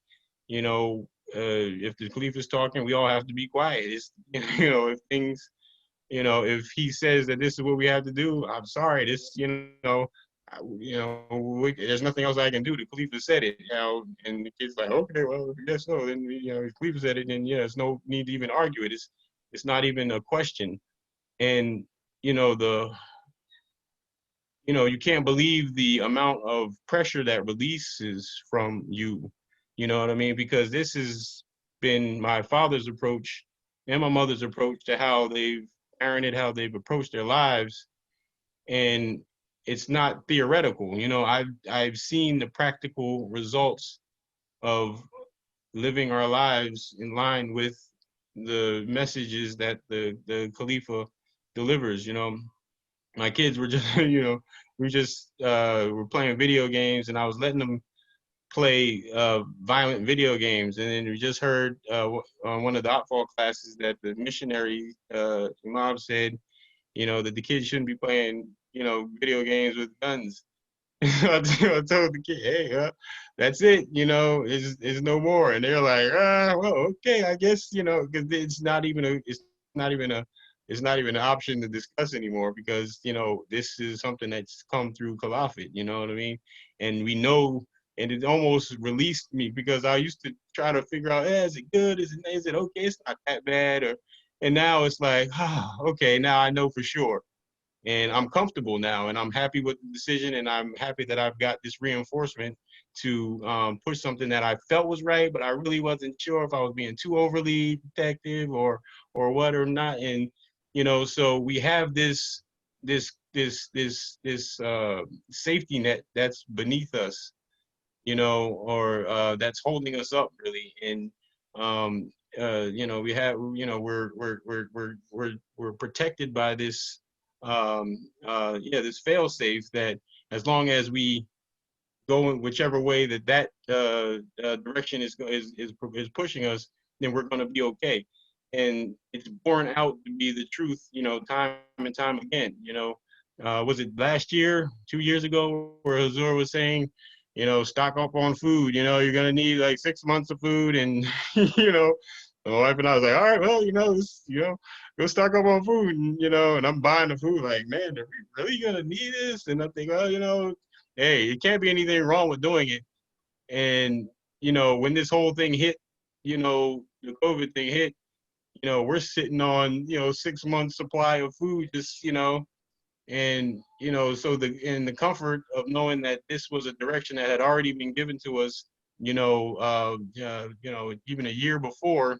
if the Caliph is talking, we all have to be quiet. It's, if things, if he says that this is what we have to do, I'm sorry, there's nothing else I can do. The Khalifa said it, and the kid's like, okay, well, if you guess so, then, if Khalifa said it, then, there's no need to even argue it. It's not even a question. And, you can't believe the amount of pressure that releases from you, you know what I mean? Because this is been my father's approach and my mother's approach to how they've parented, how they've approached their lives. And it's not theoretical. You know, I've seen the practical results of living our lives in line with the messages that the Khalifa delivers. You know, my kids were just, you know, we just were playing video games, and I was letting them play violent video games, and then we just heard on one of the Atfal classes that the missionary imam said, you know, that the kids shouldn't be playing, you know, video games with guns. I told the kid, hey, that's it, you know, is no more. And they're like, well, okay, I guess, you know, because it's not even an option to discuss anymore, because, you know, this is something that's come through Caliphate, you know what I mean? And we know, and it almost released me, because I used to try to figure out, is it good? Is it okay? It's not that bad. And now it's like, okay, now I know for sure. And I'm comfortable now, and I'm happy with the decision, and I'm happy that I've got this reinforcement to push something that I felt was right, but I really wasn't sure if I was being too overly protective or what or not. And you know, so we have this safety net that's beneath us, you know, or that's holding us up really. And you know, we have, you know, we're protected by this this fail safe, that as long as we go in whichever way that direction is pushing us, then we're going to be okay. And it's borne out to be the truth, you know, time and time again. You know, was it last year, 2 years ago, where Hazur was saying, you know, stock up on food. You know, you're going to need like 6 months of food, and you know, my wife and I was like, all right, well, you know, go stock up on food, and you know, and I'm buying the food, like, man, are we really gonna need this? And I think, well, you know, hey, it can't be anything wrong with doing it. And you know, when this whole thing hit, you know, the COVID thing hit, you know, we're sitting on, you know, 6 months supply of food, just, you know, and you know, so the comfort of knowing that this was a direction that had already been given to us, you know, even a year before,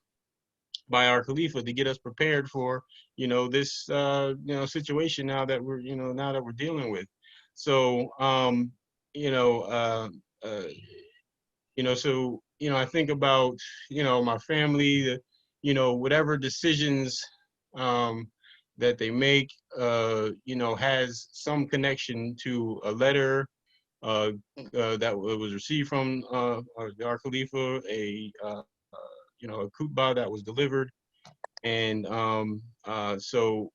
by our Khalifa, to get us prepared for, you know, this, you know, situation now that we're, you know, dealing with. So, you know, you know, so, you know, I think about, you know, my family, you know, whatever decisions that they make, you know, has some connection to a letter that was received from our Khalifa, you know, a khutbah that was delivered. And so,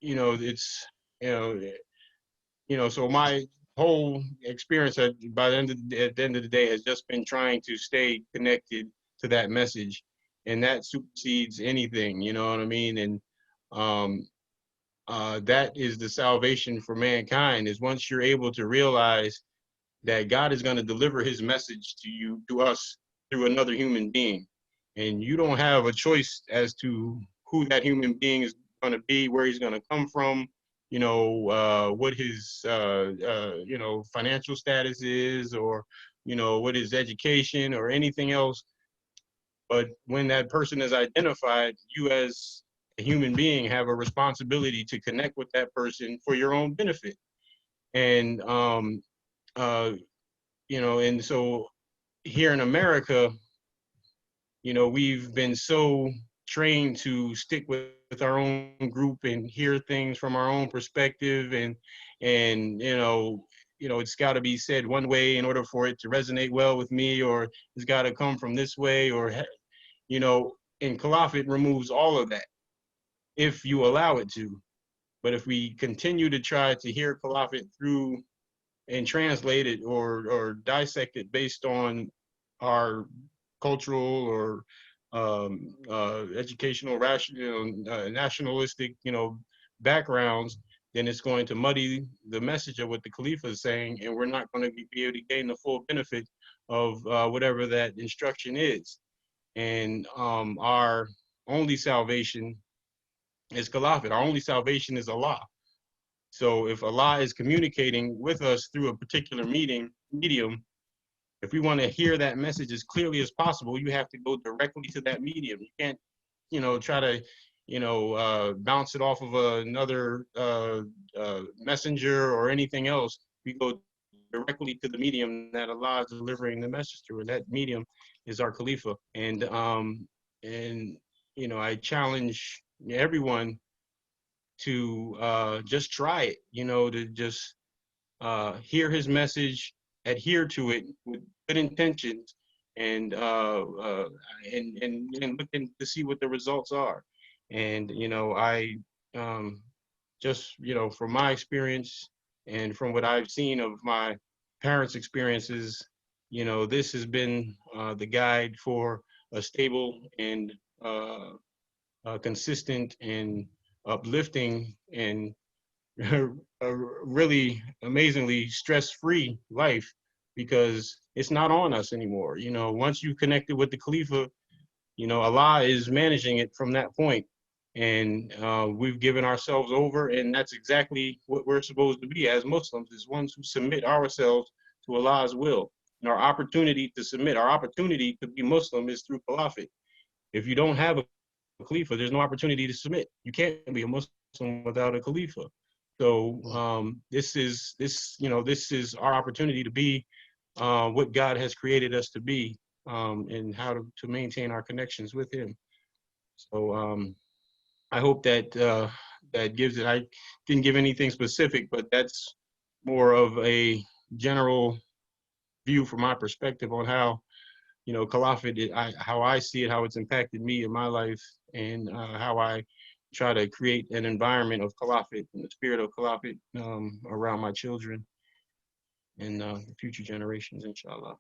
you know, it's, you know, so my whole experience at the end of the day has just been trying to stay connected to that message, and that supersedes anything, you know what I mean? And that is the salvation for mankind, is once you're able to realize that God is going to deliver his message to us through another human being. And you don't have a choice as to who that human being is going to be, where he's going to come from, you know, what his, you know, financial status is, or, you know, what his education or anything else. But when that person is identified, you as a human being have a responsibility to connect with that person for your own benefit. And, you know, and so here in America, you know, we've been so trained to stick with our own group and hear things from our own perspective, and you know, it's got to be said one way in order for it to resonate well with me, or it's got to come from this way, or you know, and Caliphate removes all of that if you allow it to. But if we continue to try to hear Caliphate through and translate it or dissect it based on our cultural or educational, nationalistic, you know, backgrounds, then it's going to muddy the message of what the Khalifa is saying, and we're not going to be able to gain the full benefit of whatever that instruction is. And our only salvation is Caliphate. Our only salvation is Allah. So if Allah is communicating with us through a particular medium, If we want to hear that message as clearly as possible, you have to go directly to that medium. You can't, try to, bounce it off of another messenger or anything else. We go directly to the medium that Allah is delivering the message through, and that medium is our Khalifa. And I challenge everyone to just try it, to just hear his message, adhere to it with good intentions, and looking to see what the results are. And I just from my experience and from what I've seen of my parents' experiences, this has been the guide for a stable and consistent and uplifting and a really amazingly stress-free life, because it's not on us anymore. Once you connected with the Khalifa, Allah is managing it from that point. And we've given ourselves over, and that's exactly what we're supposed to be as Muslims, is ones who submit ourselves to Allah's will. And our opportunity to submit, our opportunity to be Muslim is through Caliphate. If you don't have a Khalifa, there's no opportunity to submit. You can't be a Muslim without a Khalifa. So this is our opportunity to be what God has created us to be, and how to maintain our connections with Him. So I hope that that gives it. I didn't give anything specific, but that's more of a general view from my perspective on how Caliphate, how I see it, how it's impacted me in my life, and how I try to create an environment of Caliphate and the spirit of Caliphate around my children and future generations, inshallah.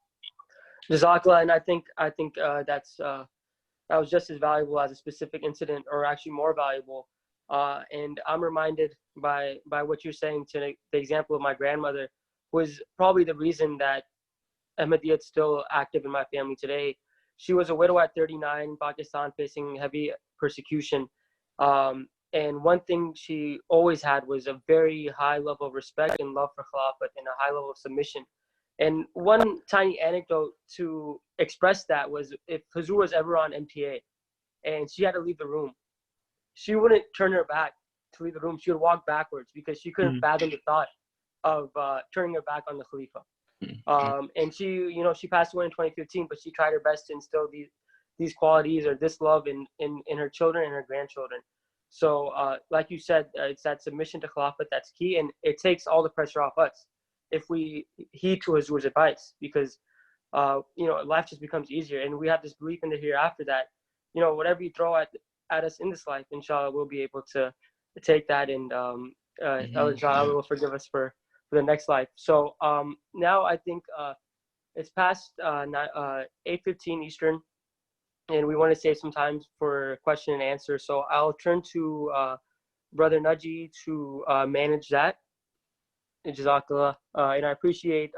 Jazakallah, and I think that was just as valuable as a specific incident, or actually more valuable. And I'm reminded by what you're saying to the example of my grandmother, who is probably the reason that Ahmadiyya is still active in my family today. She was a widow at 39 in Pakistan, facing heavy persecution. And one thing she always had was a very high level of respect and love for Khilafat, and a high level of submission. And one tiny anecdote to express that was, if Huzur was ever on MKA and she had to leave the room, she wouldn't turn her back to leave the room. She would walk backwards, because she couldn't fathom the thought of turning her back on the Khalifa. And she passed away in 2015, but she tried her best to instill these qualities, or this love in her children and her grandchildren. So like you said, it's that submission to Khilafat that's key, and it takes all the pressure off us if we heed to Huzur's advice, because life just becomes easier, and we have this belief in the hereafter that whatever you throw at us in this life, inshallah, we'll be able to take that, and inshallah will forgive us for the next life. So now I think it's past 8:15 Eastern, and we want to save some time for question and answer. So I'll turn to Brother Naji to manage that. Jazakallah. And I appreciate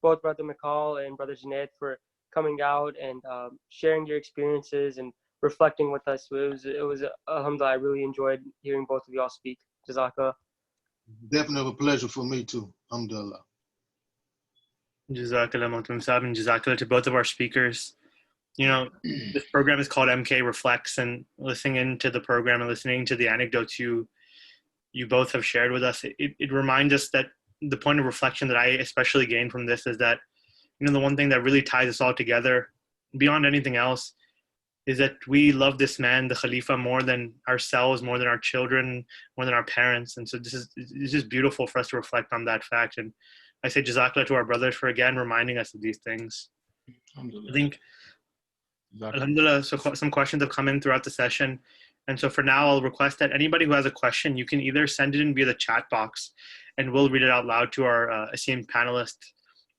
both Brother McCall and Brother Junayd for coming out and sharing your experiences and reflecting with us. It was alhamdulillah, I really enjoyed hearing both of y'all speak. Jazakallah. Definitely a pleasure for me too. Alhamdulillah. Jazakallah, Mohtam Sahib, and Jazakallah to both of our speakers. This program is called MK Reflects, and listening into the program and listening to the anecdotes you both have shared with us, it reminds us that the point of reflection that I especially gained from this is that, the one thing that really ties us all together beyond anything else is that we love this man, the Khalifa, more than ourselves, more than our children, more than our parents. And so it's just beautiful for us to reflect on that fact. And I say Jazakallah to our brothers for again reminding us of these things. I think, alhamdulillah, so some questions have come in throughout the session. And so for now, I'll request that anybody who has a question, you can either send it in via the chat box and we'll read it out loud to our esteemed panelists.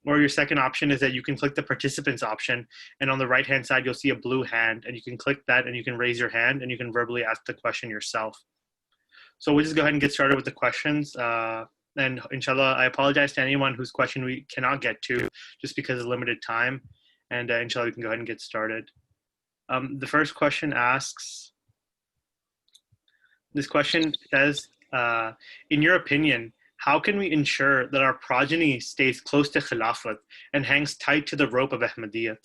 Or your second option is that you can click the participants option, and on the right-hand side, you'll see a blue hand, and you can click that and you can raise your hand and you can verbally ask the question yourself. So we'll just go ahead and get started with the questions. And inshallah, I apologize to anyone whose question we cannot get to just because of limited time. And inshallah, we can go ahead and get started. The first question asks, this question says, in your opinion, how can we ensure that our progeny stays close to Khilafat and hangs tight to the rope of Ahmadiyya?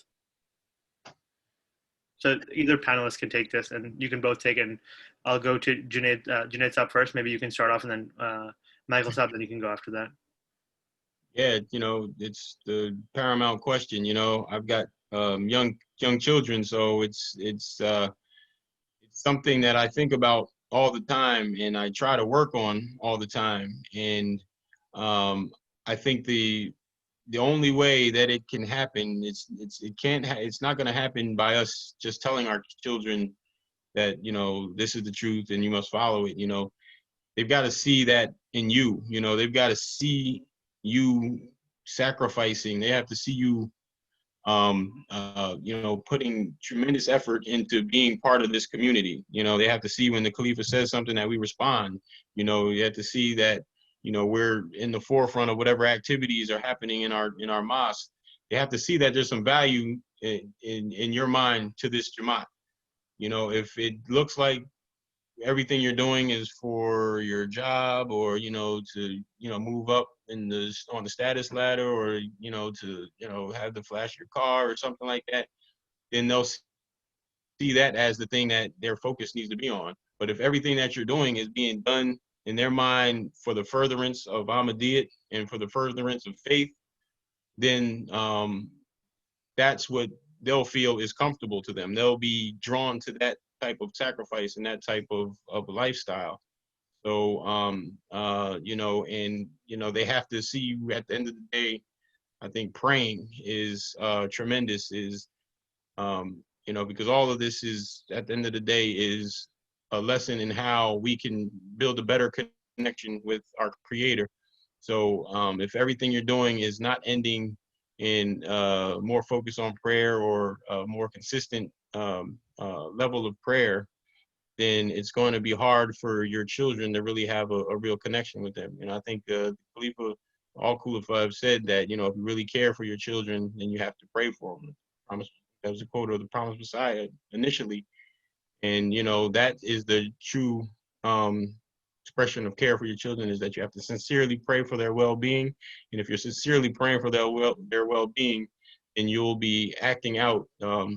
So either panelist can take this, and you can both take it. And I'll go to Junayd. Junayd Sahib first. Maybe you can start off, and then Michael Sahib, then you can go after that. Yeah, it's the paramount question. I've got young children, so it's something that I think about all the time, and I try to work on all the time. And I think the only way that it can happen, it's not going to happen by us just telling our children that this is the truth and you must follow it. They've got to see that in you. They've got to see you sacrificing. They have to see you putting tremendous effort into being part of this community. They have to see when the Khalifa says something that we respond. You have to see that we're in the forefront of whatever activities are happening in our mosque. They have to see that there's some value in your mind to this Jamaat. If it looks like everything you're doing is for your job, or to move up on the status ladder, or to have to flash your car or something like that, then they'll see that as the thing that their focus needs to be on. But if everything that you're doing is being done in their mind for the furtherance of Ahmadiyya and for the furtherance of faith, then that's what they'll feel is comfortable to them. They'll be drawn to that type of sacrifice and that type of lifestyle. So they have to see you at the end of the day. I think praying is tremendous, because all of this is, at the end of the day, is a lesson in how we can build a better connection with our Creator. So if everything you're doing is not ending in more focus on prayer, or more consistent level of prayer, then it's going to be hard for your children to really have a real connection with them. I think Khalifa, all Khulafa have said that, if you really care for your children, then you have to pray for them. That was a quote of the Promised Messiah initially. And, that is the true expression of care for your children, is that you have to sincerely pray for their well-being. And if you're sincerely praying for their well-being, then you'll be acting out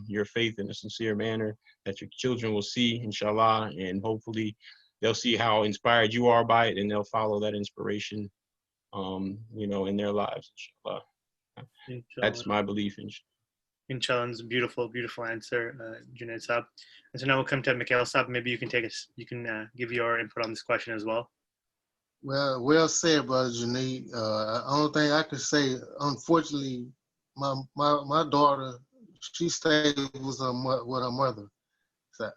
your faith in a sincere manner that your children will see, inshallah, and hopefully they'll see how inspired you are by it, and they'll follow that inspiration, in their lives, inshallah. That's my belief, inshallah. Inshallah, it's a beautiful, beautiful answer, Junayd Sahib. And so now we'll come to Mikhail Sahib. Maybe you can give your input on this question as well. Well said, Brother Junayd. Only thing I can say, unfortunately, my daughter, she stayed with her mother. So,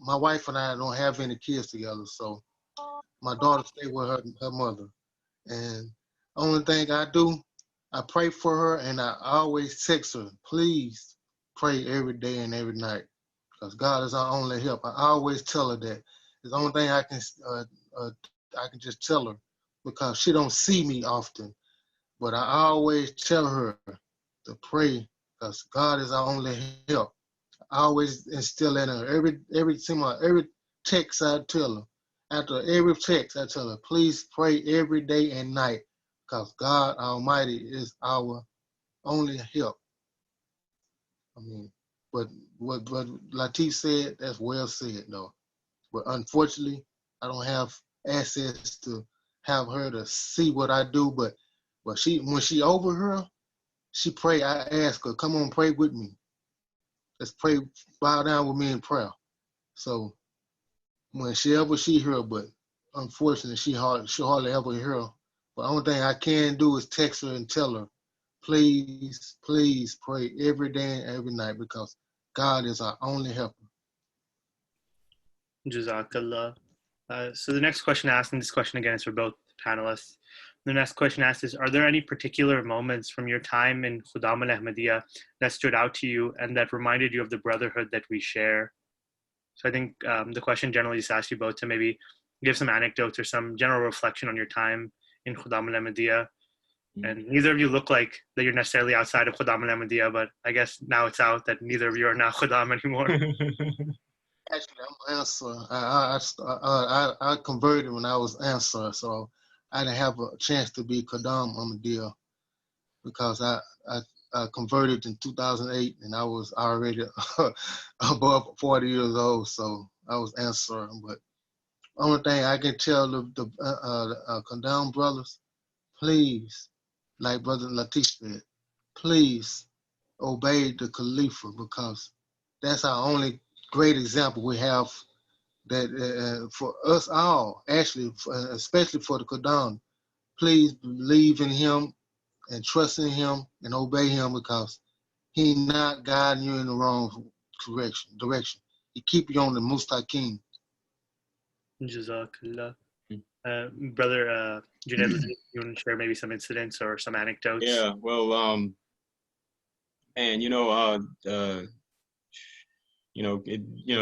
my wife and I don't have any kids together, so my daughter stayed with her mother. And only thing I do, I pray for her, and I always text her, please pray every day and every night, because God is our only help. I always tell her that. It's the only thing I can just tell her, because she don't see me often. But I always tell her to pray, because God is our only help. I always instill in her every text I tell her. After every text I tell her, please pray every day and night, because God Almighty is our only help. But what Latif said, that's well said, though. But unfortunately, I don't have access to have her to see what I do. But when she over her, she pray. I ask her, come on, pray with me. Let's pray, bow down with me in prayer. So when she hear her, but unfortunately, she hardly ever hear her. But the only thing I can do is text her and tell her, please, please pray every day and every night, because God is our only helper. Jazakallah. So the next question asked, and this question again is for both panelists. The next question asked is, are there any particular moments from your time in Khudam al-Ahmadiyya that stood out to you and that reminded you of the brotherhood that we share? So I think the question generally just asks you both to maybe give some anecdotes or some general reflection on your time in Khudam al-Ahmadiyya. And neither of you look like that you're necessarily outside of Khudam al-Ahmadiyya, but I guess now it's out that neither of you are now Khudam anymore. Actually, I'm Ansar. I converted when I was Ansar, so I didn't have a chance to be Qadam Ahmadiyya because I converted in 2008 and I was already above 40 years old, so I was answering. But only thing I can tell the Qadam brothers, please, like Brother Latif said, please obey the Khalifa, because that's our only great example we have that for us all, actually, especially for the Qadam. Please believe in him and trust in him and obey him, because he not guiding you in the wrong direction. He keep you on the mustaqim. Jazakallah. Brother Junayd, you want to share maybe some incidents or some anecdotes? Yeah, well, and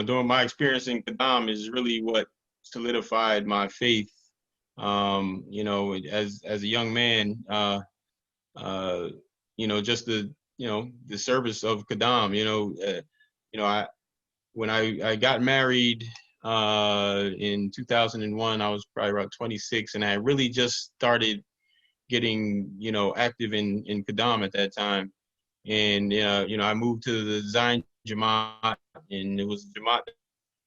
during my experience in Qadam is really what solidified my faith. As a young man, just the service of Qadam. When I got married in 2001, I was probably about 26, and I really just started getting active in Qadam at that time. And I moved to the Zion Jamaat, and it was Jamaat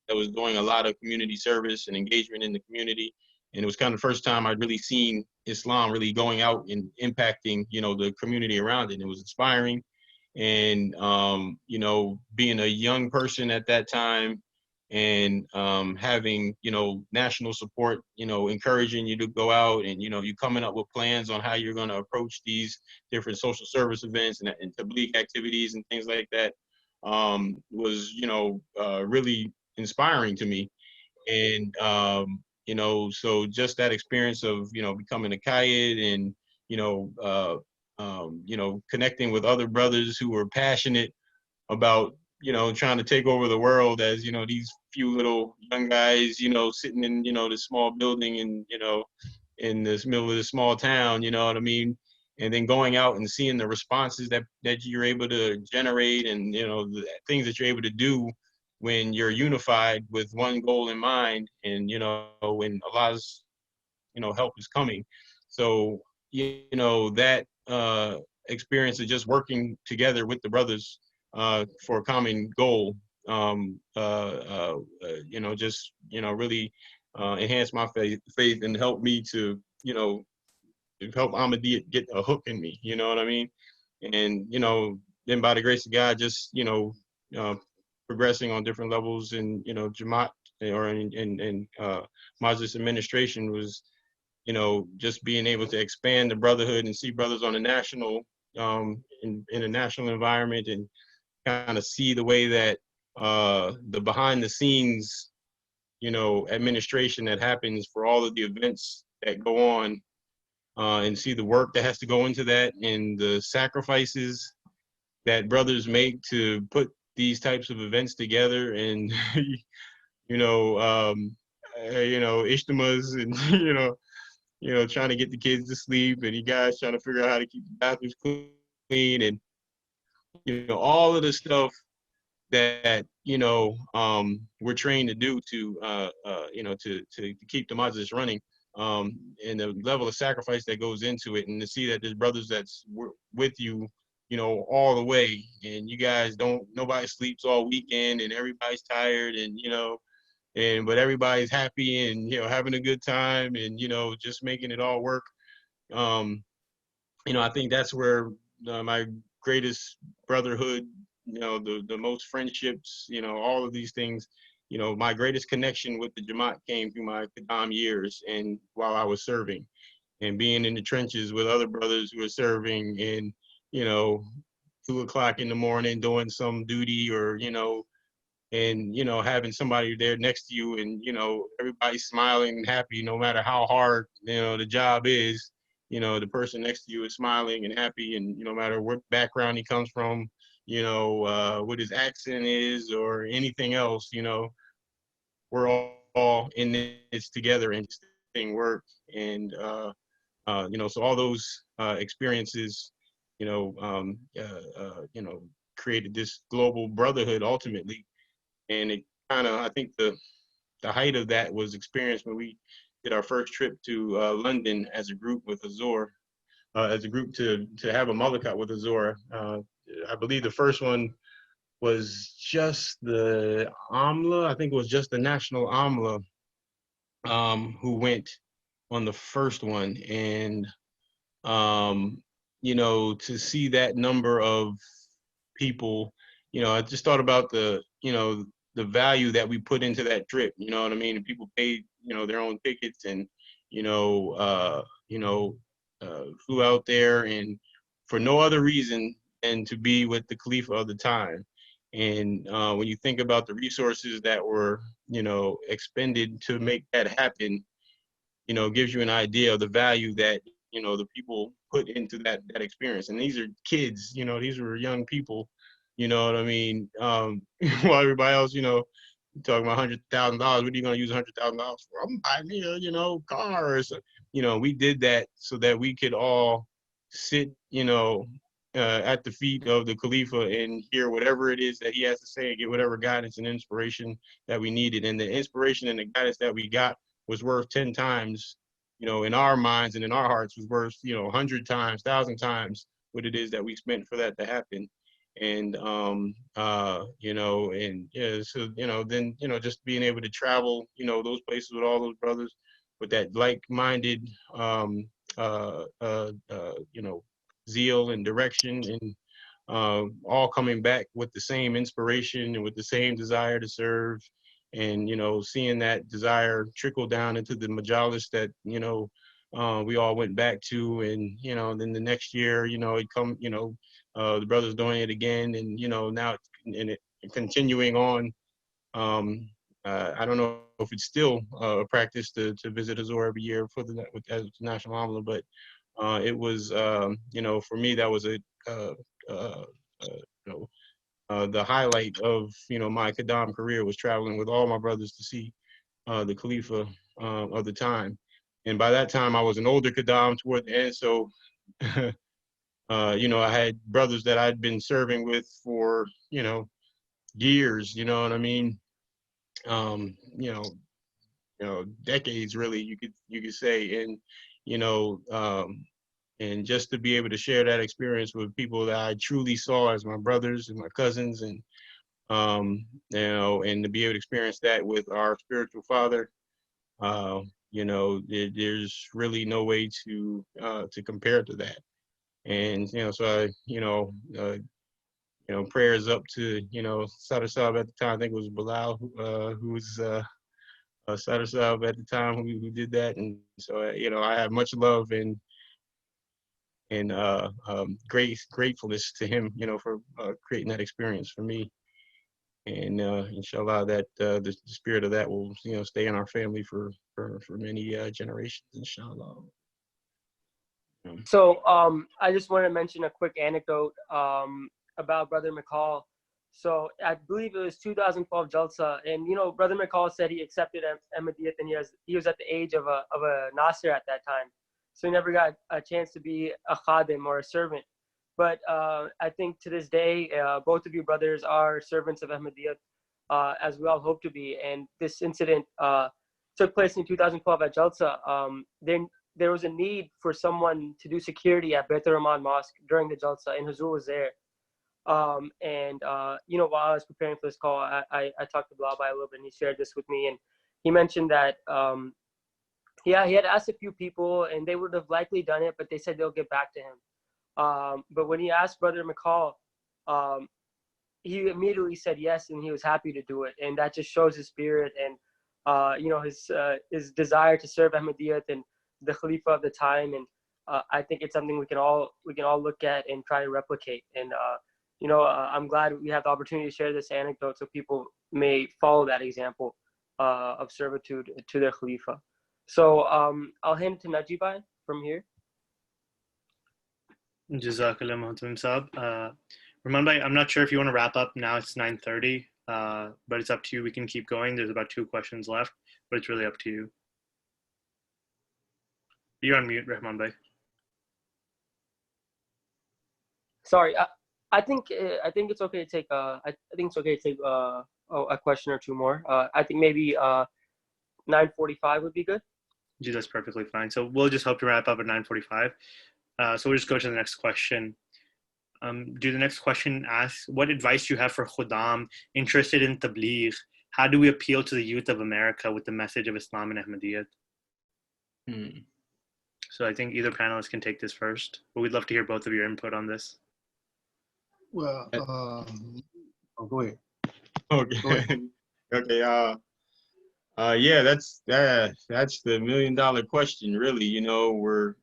that was doing a lot of community service and engagement in the community. And it was kind of the first time I'd really seen Islam really going out and impacting the community around it. And it was inspiring. And being a young person at that time, and having national support encouraging you to go out, and you coming up with plans on how you're going to approach these different social service events and tabligh activities and things like that was really inspiring to me. And so just that experience of becoming a qaid, and connecting with other brothers who were passionate about trying to take over the world, as these few little young guys sitting in this small building and in this middle of this small town, you know what I mean? And then going out and seeing the responses that you're able to generate, and the things that you're able to do when you're unified with one goal in mind, and when Allah's help is coming. So that experience of just working together with the brothers for a common goal, really enhanced my faith and helped me to help Ahmadiyya get a hook in me, you know what I mean? And then by the grace of God, just progressing on different levels in Jamaat or in Majlis administration was just being able to expand the brotherhood and see brothers on a national in a national environment, and kind of see the way that the behind the scenes administration that happens for all of the events that go on, and see the work that has to go into that, and the sacrifices that brothers make to put these types of events together, and ishtimas, and trying to get the kids to sleep, and you guys trying to figure out how to keep the bathrooms clean, and all of the stuff that we're trained to do to keep the Majlis running, and the level of sacrifice that goes into it, and to see that there's brothers that's with you all the way, and you guys nobody sleeps all weekend, and everybody's tired, and but everybody's happy, and having a good time, and just making it all work. I think that's where my greatest brotherhood, the most friendships, all of these things, my greatest connection with the Jamaat came through my Qadam years, and while I was serving, and being in the trenches with other brothers who are serving, and 2 o'clock in the morning doing some duty, or and having somebody there next to you, and everybody's smiling and happy, no matter how hard the job is. The person next to you is smiling and happy, and no matter what background he comes from, what his accent is, or anything else, we're all in this together, and this thing work. And so all those experiences created this global brotherhood ultimately. And it kind of, I think the height of that was experienced when we did our first trip to London as a group with Azor, as a group to have a Malakat with Azor. I believe the first one was just the Amla. I think it was just the National Amla who went on the first one. And, you know, to see that number of people, you know, I just thought about the, you know, the value that we put into that trip, you know what I mean? And people paid, you know, their own tickets and, flew out there and for no other reason than to be with the Khalifa of the time. And when you think about the resources that were, you know, expended to make that happen, you know, gives you an idea of the value that, you know, the people put into that experience. And these are kids, you know, these were young people, you know what I mean? While everybody else, you know, talking about $100,000, what are you going to use $100,000 for? I'm buying me a, you know, car or so. You know, we did that so that we could all sit, you know, at the feet of the Khalifa and hear whatever it is that he has to say and get whatever guidance and inspiration that we needed. And the inspiration and the guidance that we got was worth 10 times, you know, in our minds and in our hearts was worth, you know, 100 times, 1,000 times what it is that we spent for that to happen. And, you know, and yeah, so, you know, then, you know, just being able to travel, you know, those places with all those brothers with that like-minded, you know, zeal and direction and all coming back with the same inspiration and with the same desire to serve. And, you know, seeing that desire trickle down into the majalis that, you know, we all went back to. And, you know, then the next year, you know, it come, you know, the brothers doing it again. And, you know, now it continuing on. I don't know if it's still a practice to visit Azor every year for the as National Amla, but it was, you know, for me, that was a, you know, the highlight of, you know, my Qadam career was traveling with all my brothers to see the Khalifa of the time. And by that time, I was an older Qadam toward the end. So, you know, I had brothers that I'd been serving with for, you know, years, you know what I mean? You know, decades really, you could say. And, you know, and just to be able to share that experience with people that I truly saw as my brothers and my cousins, and you know, and to be able to experience that with our spiritual father, you know, there's really no way to compare to that. And, you know, so I, you know, prayers up to, you know, Sada Sahib at the time. I think it was Bilal who was Sada Sahib at the time who did that. And so, you know, I have much love and gratefulness to him, you know, for creating that experience for me. And inshallah, that the spirit of that will, you know, stay in our family for many generations, inshallah. So I just want to mention a quick anecdote about Brother McCall. So I believe it was 2012 Jalsa, and you know, Brother McCall said he accepted Ahmadiyyat, and he was at the age of a Nasir at that time, so he never got a chance to be a khadim or a servant. But I think to this day, both of you brothers are servants of Ahmadiyyat, as we all hope to be. And this incident took place in 2012 at Jalsa. Then there was a need for someone to do security at Beit Rahman Mosque during the Jalsa, and Huzur was there. You know, while I was preparing for this call, I talked to Blabai a little bit, and he shared this with me. And he mentioned that, he had asked a few people, and they would have likely done it, but they said they'll get back to him. But when he asked Brother McCall, he immediately said yes, and he was happy to do it. And that just shows his spirit and, you know, his desire to serve Ahmadiyyat and the Khalifa of the time. And I think it's something we can all look at and try to replicate. And you know, I'm glad we have the opportunity to share this anecdote so people may follow that example of servitude to their Khalifa. So I'll hand it to Najibai from here. Jazakallah Muhtaram Sahib. Rahman Bhai, I'm not sure if you want to wrap up now. It's 9:30, but it's up to you. We can keep going. There's about 2 questions left, but it's really up to you. You're on mute, Rahman Bhai. Sorry, I think it's okay to take a question or two more. I think maybe 9:45 would be good. Gee, that's perfectly fine. So we'll just hope to wrap up at 9:45. So we'll just go to the next question. The next question asks, what advice do you have for Khuddam interested in Tabligh? How do we appeal to the youth of America with the message of Islam and Ahmadiyya? So I think either panelist can take this first, but we'd love to hear both of your input on this. Well, go ahead. Okay. Go ahead. Okay. Yeah, that's the $1 million question, really. You know, we're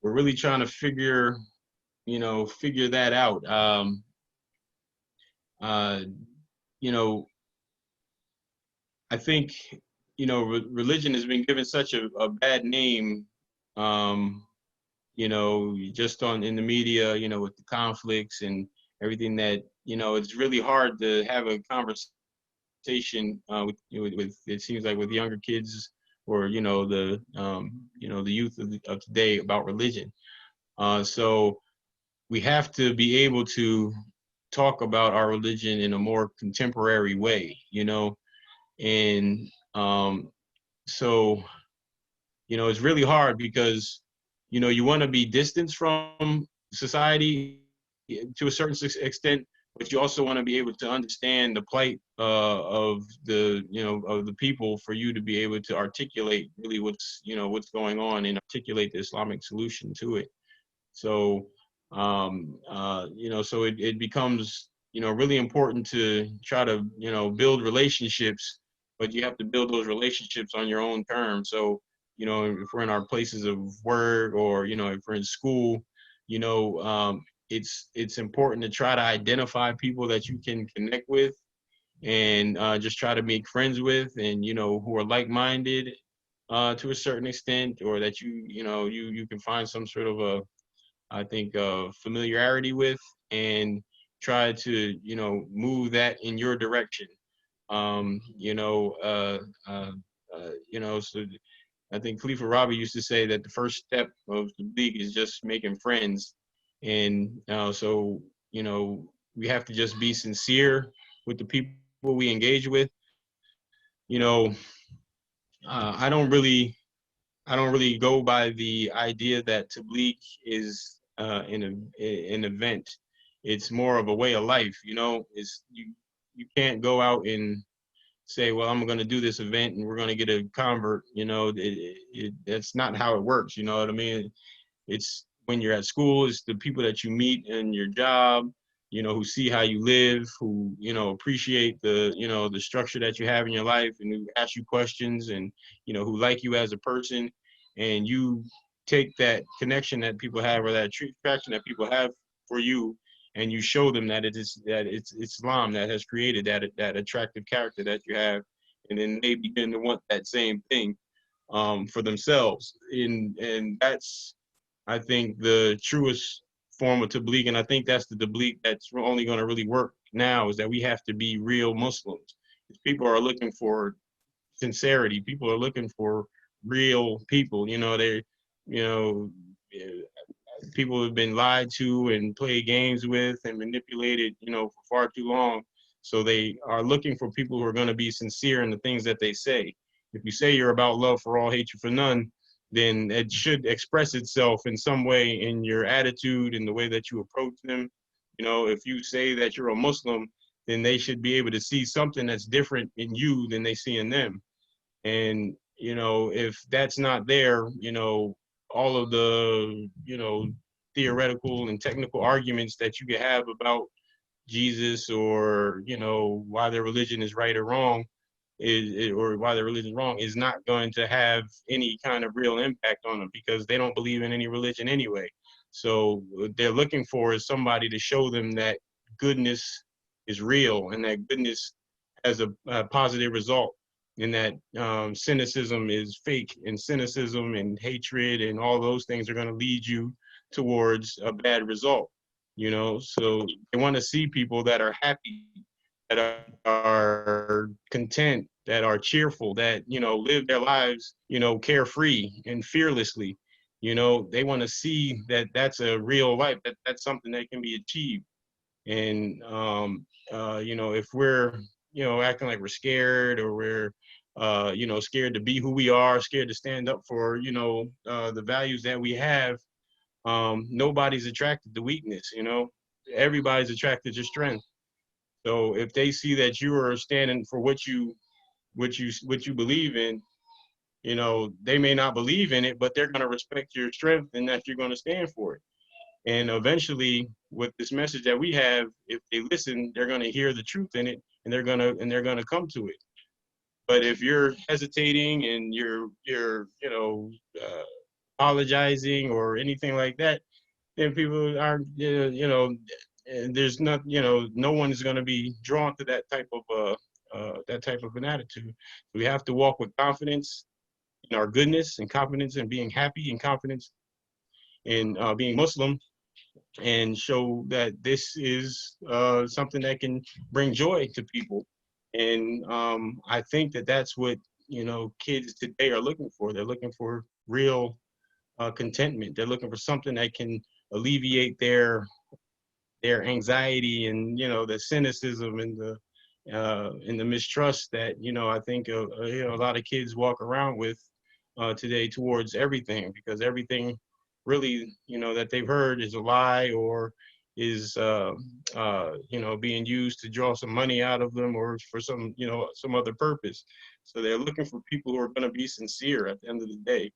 really trying to figure that out. You know, I think, religion has been given such a bad name, just in the media, with the conflicts and everything that, it's really hard to have a conversation with it seems like with younger kids or, the youth of today about religion. So we have to be able to talk about our religion in a more contemporary way, and so, it's really hard because, you want to be distanced from society to a certain extent, but you also want to be able to understand the plight of the people for you to be able to articulate really what's going on and articulate the Islamic solution to it. So, so it becomes, really important to try to, build relationships, but you have to build those relationships on your own terms. So, if we're in our places of work or, if we're in school, it's important to try to identify people that you can connect with and just try to make friends with and, who are like-minded to a certain extent, or that you can find some sort of familiarity with, and try to, move that in your direction. So I think Khalifa Rabi used to say that the first step of the league is just making friends. And so, we have to just be sincere with the people we engage with. I don't really go by the idea that Tabligh is an event. It's more of a way of life. It's you can't go out and say, well, I'm going to do this event and we're going to get a convert. That's not how it works. You know what I mean? It's when you're at school, it's the people that you meet in your job, who see how you live, who, appreciate the, the structure that you have in your life, and who ask you questions, and, who like you as a person. And you take that connection that people have, or that attraction that people have for you, and you show them that it's Islam that has created that attractive character that you have. And then they begin to want that same thing for themselves. And that's, I think, the truest form of Tabligh. And I think that's the Tabligh that's only going to really work now, is that we have to be real Muslims. People are looking for sincerity. People are looking for real people. People have been lied to and played games with and manipulated, for far too long. So they are looking for people who are going to be sincere in the things that they say. If you say you're about love for all, hatred for none, then it should express itself in some way in your attitude and the way that you approach them. If you say that you're a Muslim, then they should be able to see something that's different in you than they see in them. And, if that's not there, all of the, theoretical and technical arguments that you could have about Jesus, or, why their religion is right or wrong, or why their religion is wrong, is not going to have any kind of real impact on them, because they don't believe in any religion anyway. So what they're looking for is somebody to show them that goodness is real, and that goodness has a positive result, and that cynicism is fake, and cynicism and hatred and all those things are going to lead you towards a bad result. So they want to see people that are happy, that are content, that are cheerful, that, live their lives, carefree and fearlessly. They want to see that that's a real life, that's something that can be achieved. And, if we're, acting like we're scared, or we're, you know, scared to be who we are, scared to stand up for, you know, the values that we have, nobody's attracted to weakness, you know, everybody's attracted to strength. So if they see that you are standing for what you believe in, you know, they may not believe in it, but they're going to respect your strength and that you're going to stand for it. And eventually, with this message that we have, if they listen, they're going to hear the truth in it, and they're going to come to it. But if you're hesitating and you're you know, apologizing or anything like that, then people aren't, you know, and there's not, you know, no one is going to be drawn to that type of an attitude. We have to walk with confidence in our goodness, and confidence in being happy, and confidence in being Muslim, and show that this is something that can bring joy to people. And I think that that's what, you know, kids today are looking for. They're looking for real contentment. They're looking for something that can alleviate their anxiety, and, you know, the cynicism and the mistrust that, you know, I think you know, a lot of kids walk around with today towards everything, because everything really, you know, that they've heard is a lie, or is you know, being used to draw some money out of them, or for some, you know, some other purpose. So they're looking for people who are going to be sincere at the end of the day.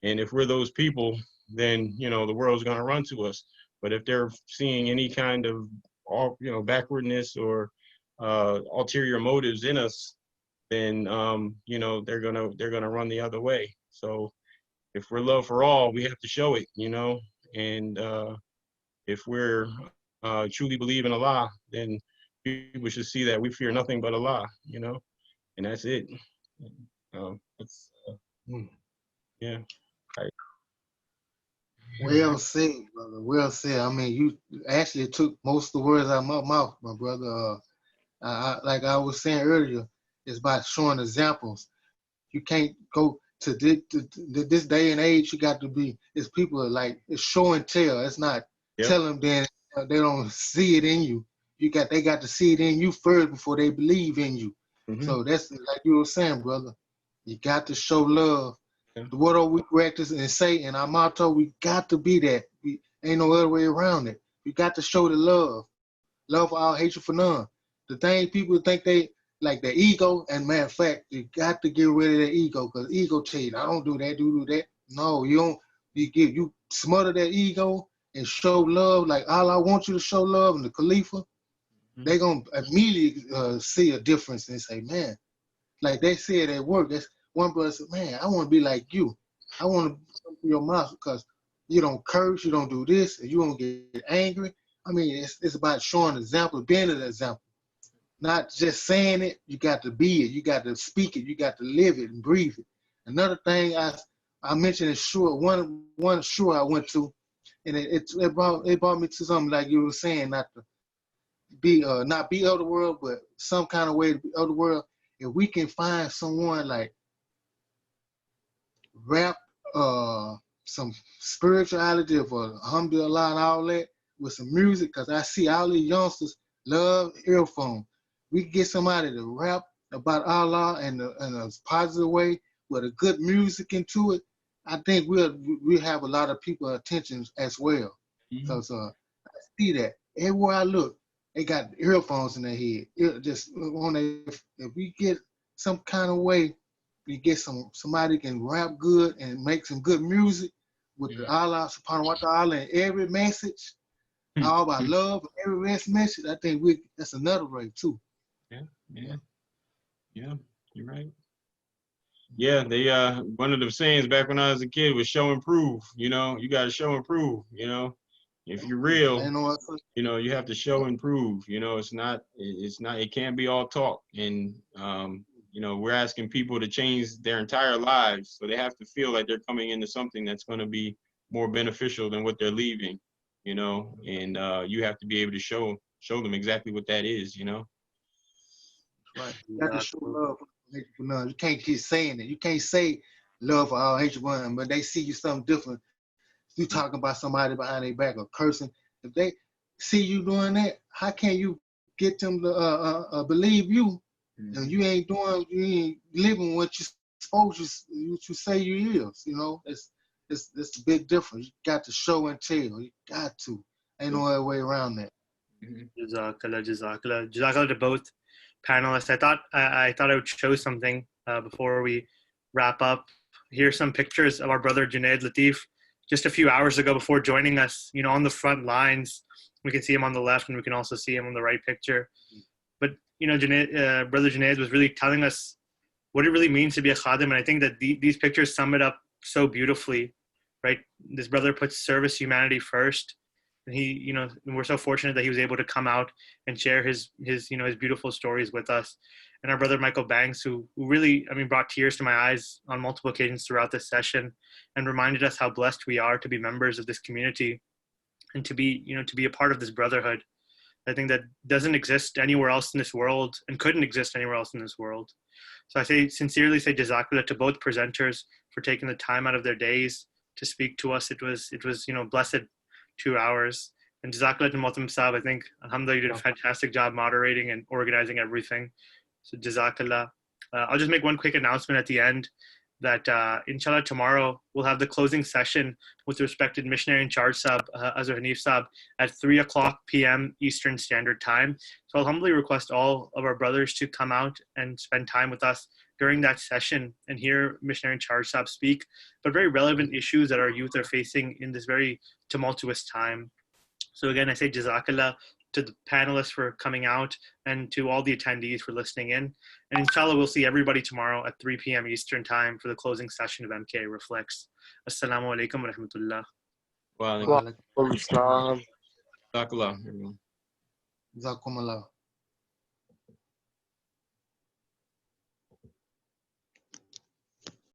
And if we're those people, then, you know, the world's going to run to us. But if they're seeing any kind of, you know, backwardness or ulterior motives in us, then you know, they're gonna run the other way. So if we're love for all, we have to show it, you know. And if we're truly believe in Allah, then people should see that we fear nothing but Allah, you know, and that's it. Yeah. Well said, brother. Well said. I mean, you actually took most of the words out of my mouth, my brother. Like I was saying earlier, it's about showing examples. You can't go to this day and age. You got to be. It's people like it's show and tell. It's not tell them then they don't see it in you. They got to see it in you first before they believe in you. Mm-hmm. So that's like you were saying, brother. You got to show love. Yeah. What are we practice and say? And our motto, we got to be that. We ain't no other way around it. We got to show the love. Love for all, hatred for none. The thing people think they like their ego, and matter of fact, you got to get rid of that ego, because ego tell you, I don't do that, do that. No, you don't. You smother that ego and show love. Like Allah wants you to show love, and the Khalifa, they gonna immediately see a difference and say, man, like they said at work. That's one brother said, man, I want to be like you. I want to come to your mouth because you don't curse, you don't do this, and you don't get angry. I mean, it's about showing example, being an example. Not just saying it, you got to be it, you got to speak it, you got to live it and breathe it. Another thing I mentioned is sure, one sure I went to, and it brought me to something like you were saying, not to be not be of the world, but some kind of way to be of the world. If we can find someone like rap some spirituality for alhamdulillah and all that with some music, because I see all these youngsters love earphones. We get somebody to rap about Allah in a positive way with a good music into it. I think we'll have a lot of people attention as well. Because I see that everywhere I look, they got earphones in their head. If we get some kind of way, we get somebody can rap good and make some good music with the Allah subhanahu wa ta'ala and every message, all about love, every message. I think that's another way too. Yeah, you're right. Yeah, they one of the sayings back when I was a kid was show and prove. You know, you got to show and prove. You know, if you're real, you know, you have to show and prove. You know, it can't be all talk. And you know, we're asking people to change their entire lives, so they have to feel like they're coming into something that's going to be more beneficial than what they're leaving. You know, and you have to be able to show them exactly what that is. You know. Right. You got to show love for hatred for none. You can't keep saying it. You can't say love for all, hatred for none, but they see you something different. You talking about somebody behind their back or cursing. If they see you doing that, how can you get them to believe you And you ain't living what you supposed what you say you is. You know, it's a big difference. You got to show and tell. You got to. Ain't no other way around that. Jazakallah to both panelists. I thought I would show something before we wrap up. Here's some pictures of our brother Junayd Latif just a few hours ago before joining us, you know, on the front lines. We can see him on the left and we can also see him on the right picture. But, you know, brother Junayd was really telling us what it really means to be a khadim. And I think that these pictures sum it up so beautifully, right? This brother puts service, humanity first. And he, you know, we're so fortunate that he was able to come out and share his you know, his beautiful stories with us. And our brother Michael Banks, who really, I mean, brought tears to my eyes on multiple occasions throughout this session and reminded us how blessed we are to be members of this community and to be, you know, to be a part of this brotherhood. I think that doesn't exist anywhere else in this world and couldn't exist anywhere else in this world. So I sincerely say jazakallah to both presenters for taking the time out of their days to speak to us. It was, you know, blessed 2 hours. And jazakallah to Motam Sahib. I think, alhamdulillah, you did a fantastic job moderating and organizing everything. So jazakallah. I'll just make one quick announcement at the end that inshallah tomorrow we'll have the closing session with the respected missionary in charge Sahib, Azhar Hanif Sahib, at 3:00 p.m. Eastern Standard Time. So I'll humbly request all of our brothers to come out and spend time with us during that session and hear missionary in charge Sahib speak, but very relevant issues that our youth are facing in this very tumultuous time. So again, I say jazakallah to the panelists for coming out and to all the attendees for listening in. And inshallah, we'll see everybody tomorrow at 3 p.m. Eastern time for the closing session of MKA Reflects. Assalamu alaikum wa rahmatullah. Wa Wa alaikum assalam. Jazakallah, everyone. Jazakumullah.